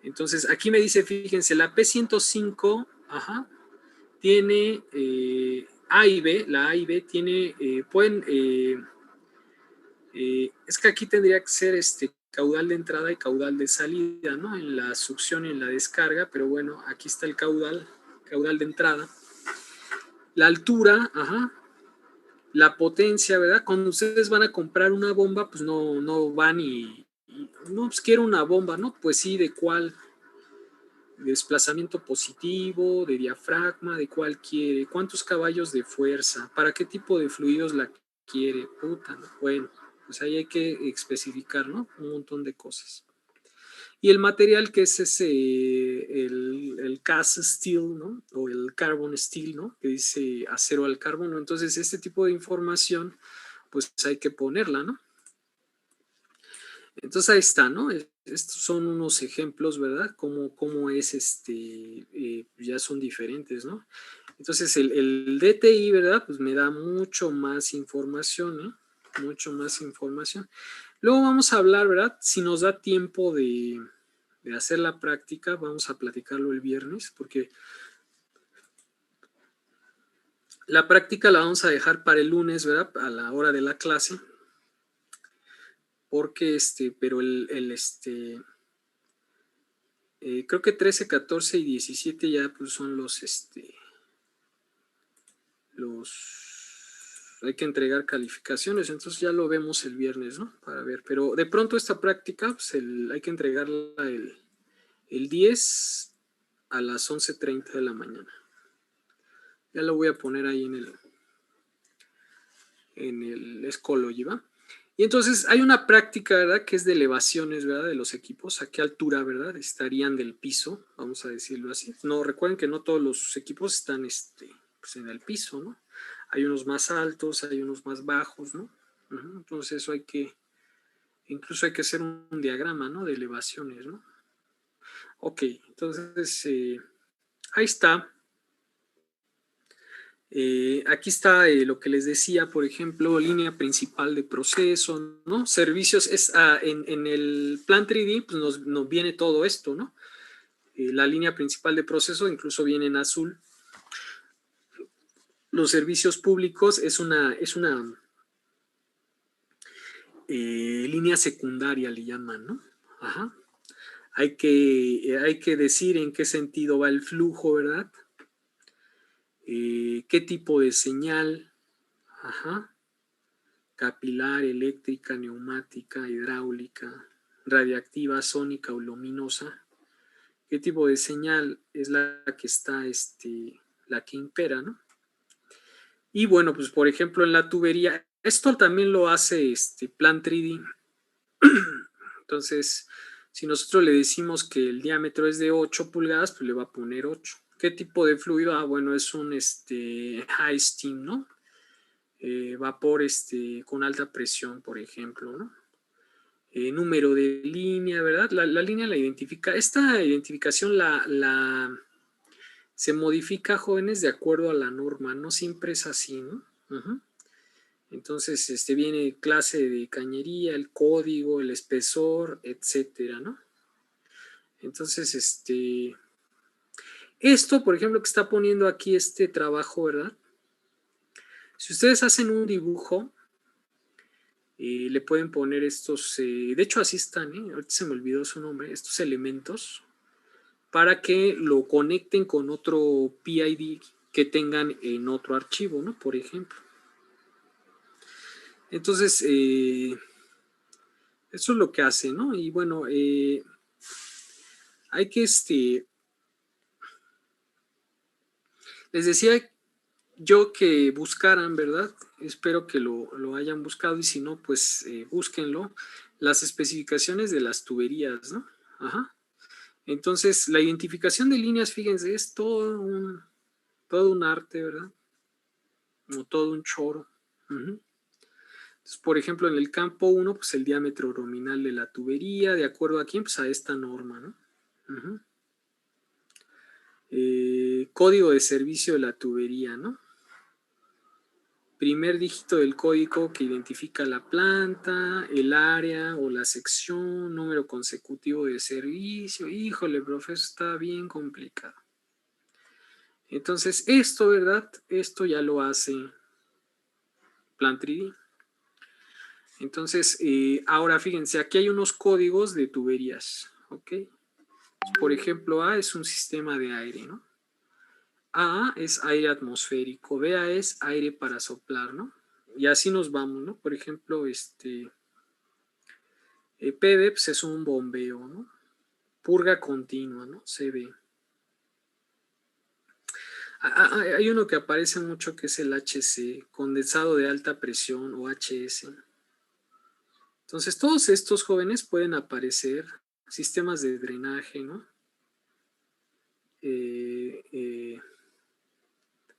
Entonces, aquí me dice, fíjense, la P105, ajá, tiene A y B, la A y B tiene, es que aquí tendría que ser caudal de entrada y caudal de salida, ¿no? En la succión y en la descarga, pero bueno, aquí está el caudal de entrada. La altura, ajá. La potencia, ¿verdad? Cuando ustedes van a comprar una bomba, pues no van no, pues quiero una bomba, ¿no? Pues sí, ¿de cuál? De desplazamiento positivo, de diafragma, ¿de cuál quiere? ¿Cuántos caballos de fuerza? ¿Para qué tipo de fluidos la quiere? Puta, ¿no? Bueno, Pues ahí hay que especificar, ¿no? Un montón de cosas. Y el material que es ese, el cast steel, ¿no? O el carbon steel, ¿no? Que dice acero al carbono. Entonces, este tipo de información, pues hay que ponerla, ¿no? Entonces ahí está, ¿no? Estos son unos ejemplos, ¿verdad? Cómo es ya son diferentes, ¿no? Entonces el DTI, ¿verdad? Pues me da mucho más información, ¿no? Mucho más información. Luego vamos a hablar, ¿verdad? Si nos da tiempo de hacer la práctica, vamos a platicarlo el viernes, porque la práctica la vamos a dejar para el lunes, ¿verdad? A la hora de la clase. Porque pero creo que 13, 14 y 17 ya pues son hay que entregar calificaciones, entonces ya lo vemos el viernes, ¿no? Para ver, pero de pronto esta práctica pues hay que entregarla el 10 a las 11:30 de la mañana. Ya lo voy a poner ahí en el Schoology, ¿va? Y entonces hay una práctica, ¿verdad? Que es de elevaciones, ¿verdad? De los equipos. ¿A qué altura, verdad? Estarían del piso, vamos a decirlo así. No, recuerden que no todos los equipos están pues en el piso, ¿no? Hay unos más altos, hay unos más bajos, ¿no? Entonces eso incluso hay que hacer un diagrama, ¿no? De elevaciones, ¿no? Ok, entonces ahí está. Aquí está lo que les decía, por ejemplo, línea principal de proceso, ¿no? Servicios, en el plan 3D pues nos viene todo esto, ¿no? La línea principal de proceso incluso viene en azul. Los servicios públicos es una línea secundaria, le llaman, ¿no? Ajá. Hay que decir en qué sentido va el flujo, ¿verdad? Qué tipo de señal, ajá. Capilar, eléctrica, neumática, hidráulica, radiactiva, sónica o luminosa. ¿Qué tipo de señal es la que está, la que impera, ¿no? Y bueno, pues por ejemplo en la tubería, esto también lo hace Plan 3D. Entonces, si nosotros le decimos que el diámetro es de 8 pulgadas, pues le va a poner 8. ¿Qué tipo de fluido? Ah, bueno, es un high steam, ¿no? Vapor con alta presión, por ejemplo, ¿no? Número de línea, ¿verdad? La línea la identifica. Esta identificación se modifica, jóvenes, de acuerdo a la norma. No siempre es así, ¿no? Entonces, viene clase de cañería, el código, el espesor, etcétera, ¿no? Entonces, esto, por ejemplo, que está poniendo aquí este trabajo, ¿verdad? Si ustedes hacen un dibujo, le pueden poner estos, de hecho así están, ahorita se me olvidó su nombre, estos elementos, para que lo conecten con otro PID que tengan en otro archivo, ¿no? Por ejemplo. Entonces, eso es lo que hace, ¿no? Y bueno, hay que, les decía yo que buscaran, ¿verdad? Espero que lo hayan buscado y si no, pues búsquenlo. Las especificaciones de las tuberías, ¿no? Ajá. Entonces, la identificación de líneas, fíjense, es todo un arte, ¿verdad? Como todo un choro. Entonces, por ejemplo, en el campo 1, pues el diámetro nominal de la tubería, de acuerdo a quién, pues a esta norma, ¿no? Código de servicio de la tubería, ¿no? Primer dígito del código que identifica la planta, el área o la sección, número consecutivo de servicio. Híjole, profesor, está bien complicado. Entonces, esto, ¿verdad? Esto ya lo hace Plan 3D. Entonces, ahora fíjense, aquí hay unos códigos de tuberías, ¿ok? Por ejemplo, A es un sistema de aire, ¿no? A es aire atmosférico, BA es aire para soplar, ¿no? Y así nos vamos, ¿no? Por ejemplo, PD pues es un bombeo, ¿no? Purga continua, ¿no? CB. Hay uno que aparece mucho que es el HC, condensado de alta presión o HS. Entonces, todos estos jóvenes pueden aparecer, sistemas de drenaje, ¿no?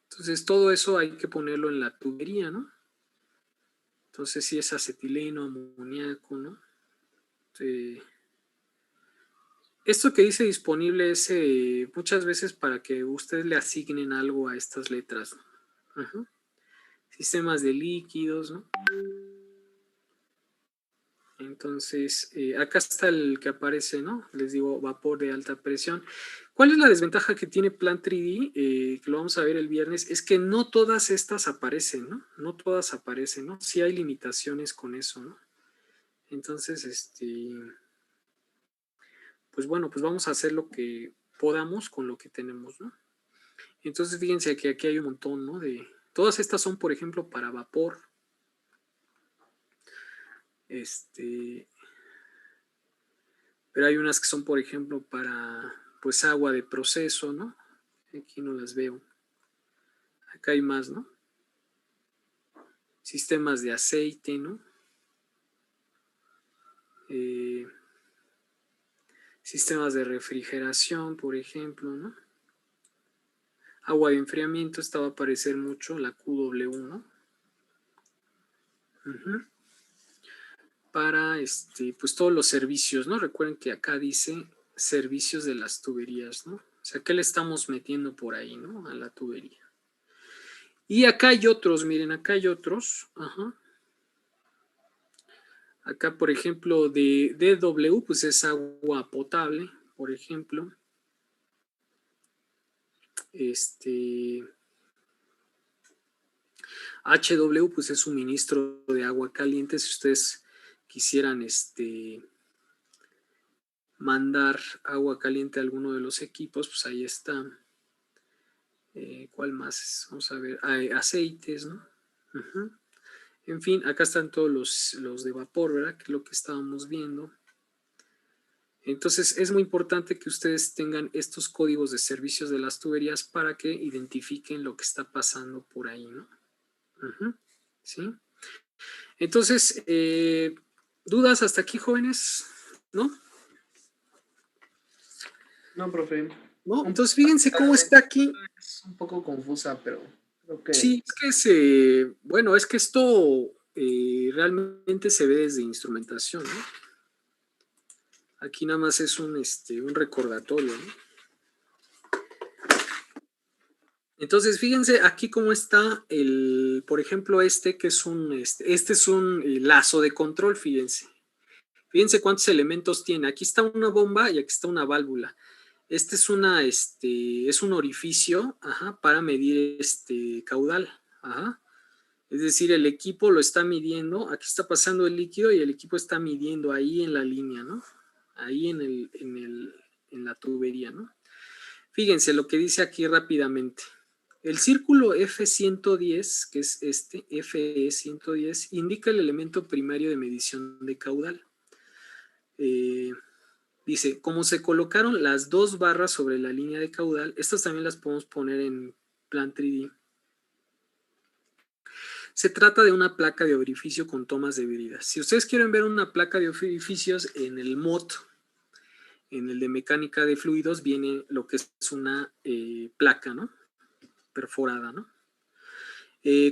Entonces, todo eso hay que ponerlo en la tubería, ¿no? Entonces, si es acetileno, amoníaco, ¿no? Esto que dice disponible es muchas veces para que ustedes le asignen algo a estas letras, ¿no? Ajá. Sistemas de líquidos, ¿no? Entonces, acá está el que aparece, ¿no? Les digo, vapor de alta presión. ¿Cuál es la desventaja que tiene Plan 3D? Que lo vamos a ver el viernes, es que no todas estas aparecen, ¿no? No todas aparecen, ¿no? Sí hay limitaciones con eso, ¿no? Entonces, pues bueno, pues vamos a hacer lo que podamos con lo que tenemos, ¿no? Entonces, fíjense que aquí hay un montón, ¿no? Todas estas son, por ejemplo, para vapor. Pero hay unas que son, por ejemplo, para, pues, agua de proceso, ¿no? Aquí no las veo. Acá hay más, ¿no? Sistemas de aceite, ¿no? Sistemas de refrigeración, por ejemplo, ¿no? Agua de enfriamiento, esta va a aparecer mucho, la QW, ¿no? Para, pues todos los servicios, ¿no? Recuerden que acá dice servicios de las tuberías, ¿no? O sea, ¿qué le estamos metiendo por ahí, ¿no? A la tubería. Y acá hay otros, miren, acá hay otros. Ajá. Acá, por ejemplo, de DW, pues es agua potable, por ejemplo. HW, pues es suministro de agua caliente. Si ustedes quisieran mandar agua caliente a alguno de los equipos, pues ahí está. ¿Cuál más? Vamos a ver. Hay aceites, ¿no? En fin, acá están todos los de vapor, ¿verdad? Que es lo que estábamos viendo. Entonces, es muy importante que ustedes tengan estos códigos de servicios de las tuberías para que identifiquen lo que está pasando por ahí, ¿no? ¿Sí? Entonces, ¿dudas hasta aquí, jóvenes? ¿No? No, profe. ¿No? Entonces, fíjense cómo está aquí. Es un poco confusa, pero creo que... Sí, es que bueno, es que esto realmente se ve desde instrumentación, ¿no? Aquí nada más es un recordatorio, ¿no? Entonces, fíjense aquí cómo está por ejemplo, que es este es un lazo de control, fíjense. Fíjense cuántos elementos tiene. Aquí está una bomba y aquí está una válvula. Este es un orificio, ajá, para medir caudal. Ajá. Es decir, el equipo lo está midiendo. Aquí está pasando el líquido y el equipo está midiendo ahí en la línea, ¿no? Ahí en la tubería, ¿no? Fíjense lo que dice aquí rápidamente. El círculo F110, que es FE110, indica el elemento primario de medición de caudal. Dice, como se colocaron las dos barras sobre la línea de caudal, estas también las podemos poner en Plan 3D. Se trata de una placa de orificio con tomas de medidas. Si ustedes quieren ver una placa de orificios en el MOT, en el de mecánica de fluidos, viene lo que es una placa, ¿no? Perforada, ¿no?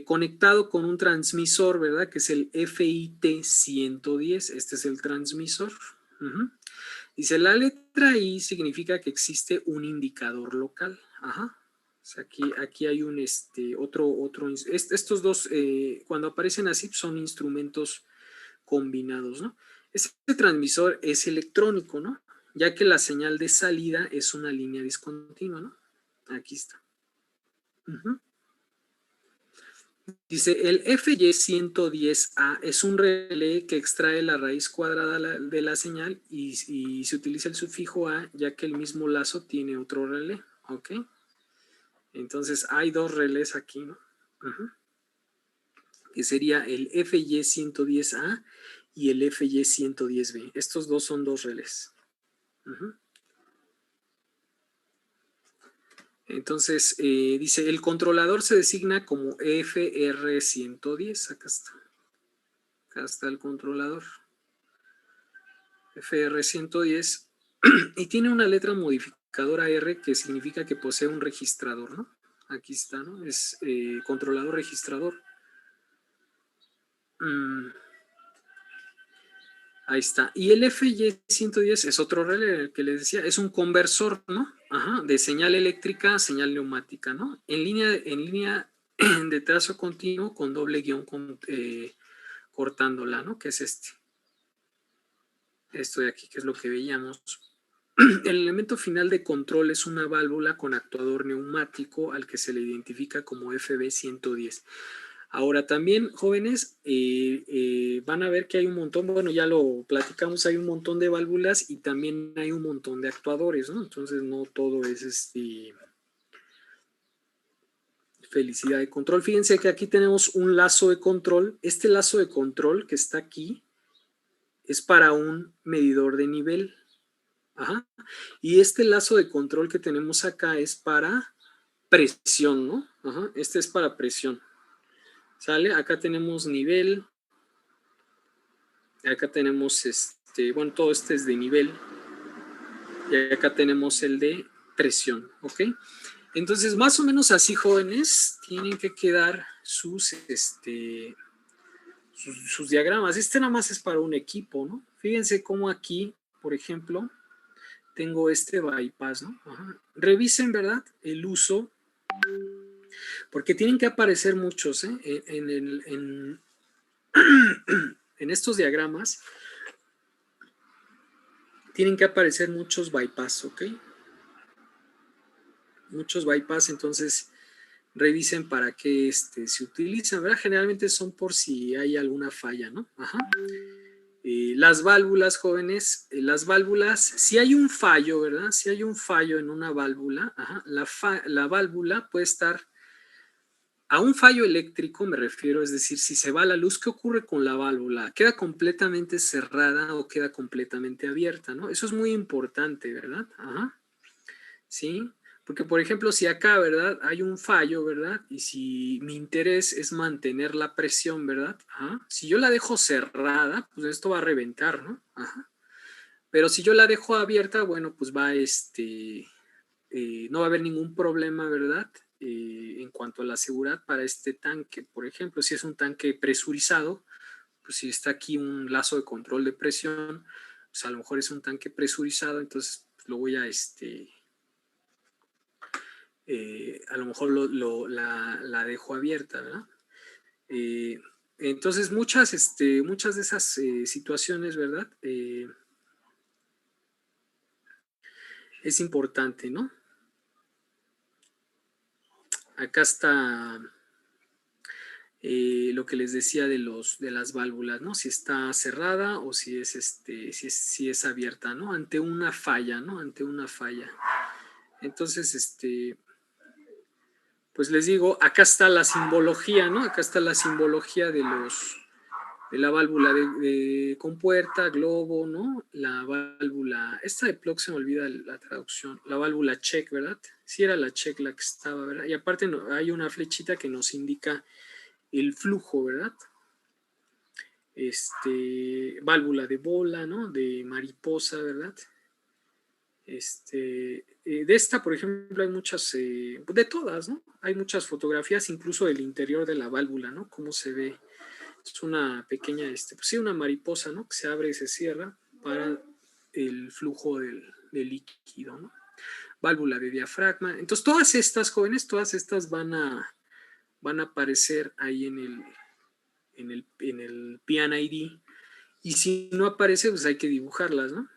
Conectado con un transmisor, ¿verdad? Que es el FIT 110. Este es el transmisor. Dice, la letra I significa que existe un indicador local. Ajá. O sea, aquí hay un estos dos, cuando aparecen así, son instrumentos combinados, ¿no? Este transmisor es electrónico, ¿no? Ya que la señal de salida es una línea discontinua, ¿no? Aquí está. Dice, el FY110A es un relé que extrae la raíz cuadrada de la señal y se utiliza el sufijo A ya que el mismo lazo tiene otro relé, ¿ok? Entonces hay dos relés aquí, ¿no? Que sería el FY110A y el FY110B. Estos dos son dos relés. Entonces, dice, el controlador se designa como FR110. Acá está. Acá está el controlador. FR110, y tiene una letra modificadora R que significa que posee un registrador, ¿no? Aquí está, ¿no? Es controlador registrador. Ahí está. Y el FY110 es otro relé que les decía, es un conversor, ¿no? Ajá, de señal eléctrica a señal neumática, ¿no? En línea de trazo continuo con doble guión cortándola, ¿no? Que es este. Esto de aquí, que es lo que veíamos. El elemento final de control es una válvula con actuador neumático al que se le identifica como FB110. Ahora también, jóvenes, van a ver que hay un montón, bueno, ya lo platicamos, hay un montón de válvulas y también hay un montón de actuadores, ¿no? Entonces no todo es felicidad de control. Fíjense que aquí tenemos un lazo de control. Este lazo de control que está aquí es para un medidor de nivel. Ajá. Y este lazo de control que tenemos acá es para presión, ¿no? Ajá. Este es para presión. ¿Sale? Acá tenemos nivel. Acá tenemos bueno, todo este es de nivel. Y acá tenemos el de presión, ¿ok? Entonces, más o menos así, jóvenes, tienen que quedar sus diagramas. Este nada más es para un equipo, ¿no? Fíjense cómo aquí, por ejemplo, tengo este bypass, ¿no? Ajá. Revisen, ¿verdad? El uso, porque tienen que aparecer muchos, ¿eh? En estos diagramas tienen que aparecer muchos bypass, ¿ok? Muchos bypass, entonces revisen para qué se utilizan, ¿verdad? Generalmente son por si hay alguna falla, ¿no? Ajá. Las válvulas, jóvenes, las válvulas, si hay un fallo, ¿verdad? Si hay un fallo en una válvula, ajá, la válvula puede estar a un fallo eléctrico, me refiero, es decir, si se va la luz, ¿qué ocurre con la válvula? ¿Queda completamente cerrada o queda completamente abierta, ¿no? Eso es muy importante, ¿verdad? Ajá. ¿Sí? Porque, por ejemplo, si acá, ¿verdad? Hay un fallo, ¿verdad? Y si mi interés es mantener la presión, ¿verdad? Ajá. Si yo la dejo cerrada, pues esto va a reventar, ¿no? Ajá. Pero si yo la dejo abierta, bueno, pues va, no va a haber ningún problema, ¿verdad? En cuanto a la seguridad para este tanque. Por ejemplo, si es un tanque presurizado, pues si está aquí un lazo de control de presión, pues a lo mejor es un tanque presurizado, entonces pues, lo voy a, a lo mejor la dejo abierta, ¿verdad? Entonces, muchas de esas situaciones, ¿verdad? Es importante, ¿no? Acá está lo que les decía de las válvulas, ¿no? Si está cerrada o si es abierta, ¿no? Ante una falla, ¿no? Ante una falla. Entonces, pues les digo, acá está la simbología, ¿no? Acá está la simbología de la válvula de compuerta, globo, ¿no? La válvula, esta de plug se me olvida la traducción, la válvula check, ¿verdad? Sí era la check la que estaba, ¿verdad? Y aparte hay una flechita que nos indica el flujo, ¿verdad? Válvula de bola, ¿no? De mariposa, ¿verdad? De esta, por ejemplo, hay muchas, de todas, ¿no? Hay muchas fotografías, incluso del interior de la válvula, ¿no? Cómo se ve. Es una pequeña, pues sí, una mariposa, ¿no? Que se abre y se cierra para el flujo del líquido, ¿no? Válvula de diafragma. Entonces, todas estas, jóvenes, todas estas van a aparecer ahí en el PNID. Y si no aparece, pues hay que dibujarlas, ¿no?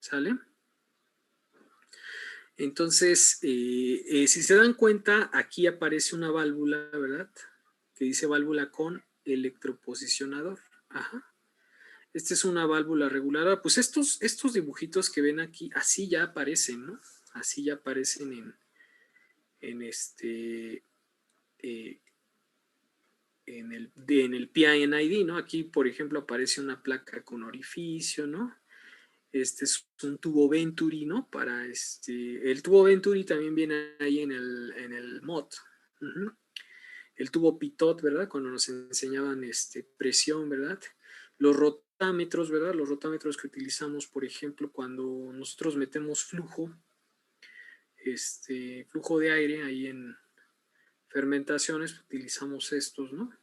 ¿Sale? Entonces, si se dan cuenta, aquí aparece una válvula, ¿verdad? Que dice válvula con electroposicionador. Ajá. Esta es una válvula reguladora. Pues estos dibujitos que ven aquí, así ya aparecen, ¿no? Así ya aparecen en el PINID, ¿no? Aquí, por ejemplo, aparece una placa con orificio, ¿no? Este es un tubo Venturi, ¿no? Para el tubo Venturi también viene ahí en el mod. Uh-huh. El tubo Pitot, ¿verdad? Cuando nos enseñaban presión, ¿verdad? Los rotámetros, ¿verdad? Los rotámetros que utilizamos, por ejemplo, cuando nosotros metemos flujo de aire ahí en fermentaciones, utilizamos estos, ¿no?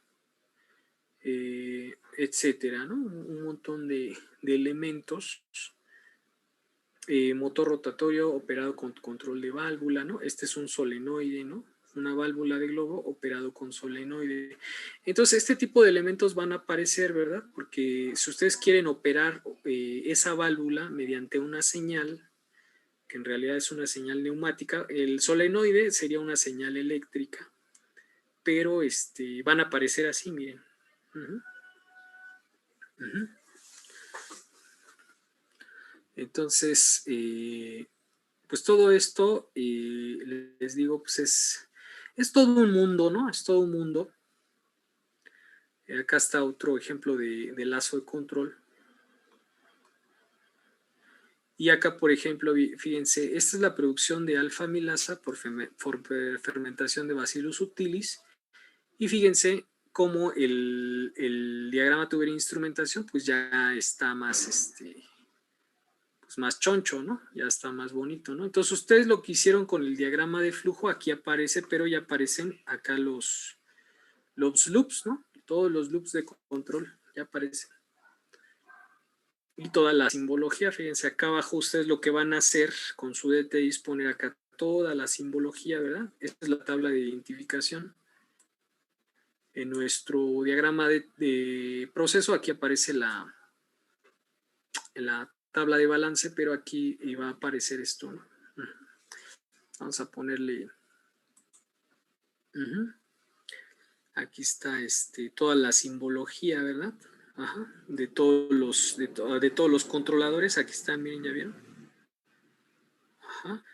Etcétera, ¿no? Un montón de elementos. Motor rotatorio operado con control de válvula, ¿no? Este es un solenoide, ¿no? Una válvula de globo operado con solenoide. Entonces, este tipo de elementos van a aparecer, ¿verdad? Porque si ustedes quieren operar esa válvula mediante una señal, que en realidad es una señal neumática, el solenoide sería una señal eléctrica, pero van a aparecer así, miren. Entonces, pues todo esto, les digo, pues es todo un mundo, ¿no? Es todo un mundo. Acá está otro ejemplo de lazo de control. Y acá, por ejemplo, fíjense, esta es la producción de alfa-amilasa por fermentación de Bacillus subtilis. Y fíjense cómo el diagrama tubería instrumentación, pues ya está más, pues más choncho, ¿no? Ya está más bonito, ¿no? Entonces, ustedes lo que hicieron con el diagrama de flujo, aquí aparece, pero ya aparecen acá los loops, ¿no? Todos los loops de control ya aparecen. Y toda la simbología, fíjense, acá abajo ustedes lo que van a hacer con su DTI es poner acá toda la simbología, ¿verdad? Esta es la tabla de identificación. En nuestro diagrama de proceso, aquí aparece la tabla de balance, pero aquí va a aparecer esto, ¿no? Vamos a ponerle... Aquí está toda la simbología, ¿verdad? Ajá, de todos los controladores. Aquí está, miren, ¿ya vieron? Ajá.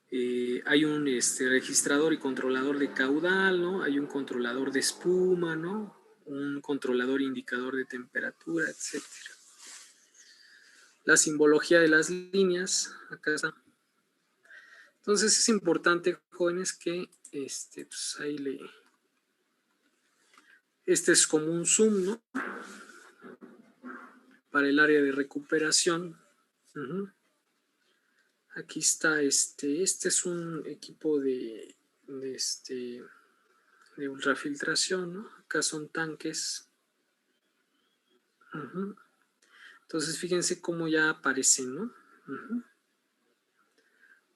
Hay un registrador y controlador de caudal, ¿no? Hay un controlador de espuma, ¿no? Un controlador indicador de temperatura, etcétera. La simbología de las líneas, acá está. Entonces es importante, jóvenes, que pues ahí este es como un zoom, ¿no? Para el área de recuperación. Aquí está, este es un equipo de ultrafiltración, ¿no? Acá son tanques. Entonces fíjense cómo ya aparecen, ¿no?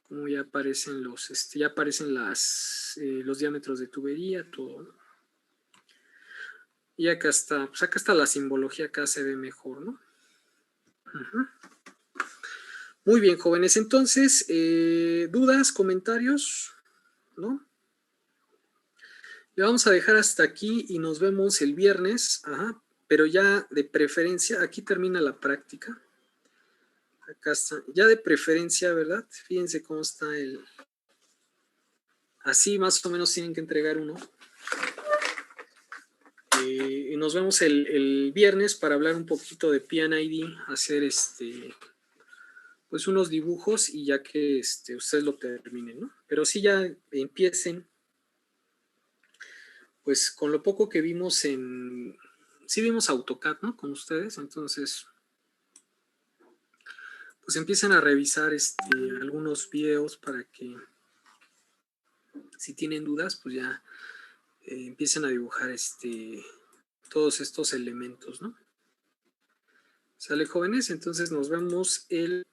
Cómo ya aparecen ya aparecen los diámetros de tubería, todo, ¿no? Y acá está, pues acá está la simbología, acá se ve mejor, ¿no? Muy bien, jóvenes. Entonces, ¿dudas, comentarios? ¿No? Le vamos a dejar hasta aquí y nos vemos el viernes. Ajá. Pero ya de preferencia, aquí termina la práctica. Acá está. Ya de preferencia, ¿verdad? Fíjense cómo está así más o menos tienen que entregar uno. Y nos vemos el viernes para hablar un poquito de PNID, hacer pues unos dibujos y ya que ustedes lo terminen, ¿no? Pero sí ya empiecen, pues con lo poco que vimos sí vimos AutoCAD, ¿no? Con ustedes, entonces, pues empiecen a revisar algunos videos para que, si tienen dudas, pues ya empiecen a dibujar todos estos elementos, ¿no? ¿Sale, jóvenes? Entonces nos vemos el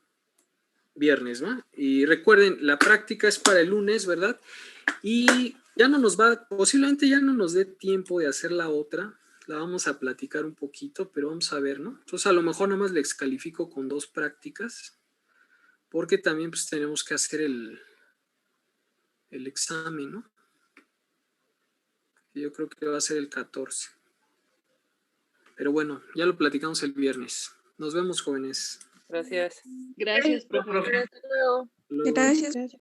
viernes, ¿va? Y recuerden, la práctica es para el lunes, ¿verdad? Y ya posiblemente ya no nos dé tiempo de hacer la otra, la vamos a platicar un poquito, pero vamos a ver, ¿no? Entonces a lo mejor nada más les califico con 2 prácticas, porque también pues tenemos que hacer el examen, ¿no? Yo creo que va a ser el 14. Pero bueno, ya lo platicamos el viernes. Nos vemos, jóvenes. Gracias. Gracias, profe. Gracias.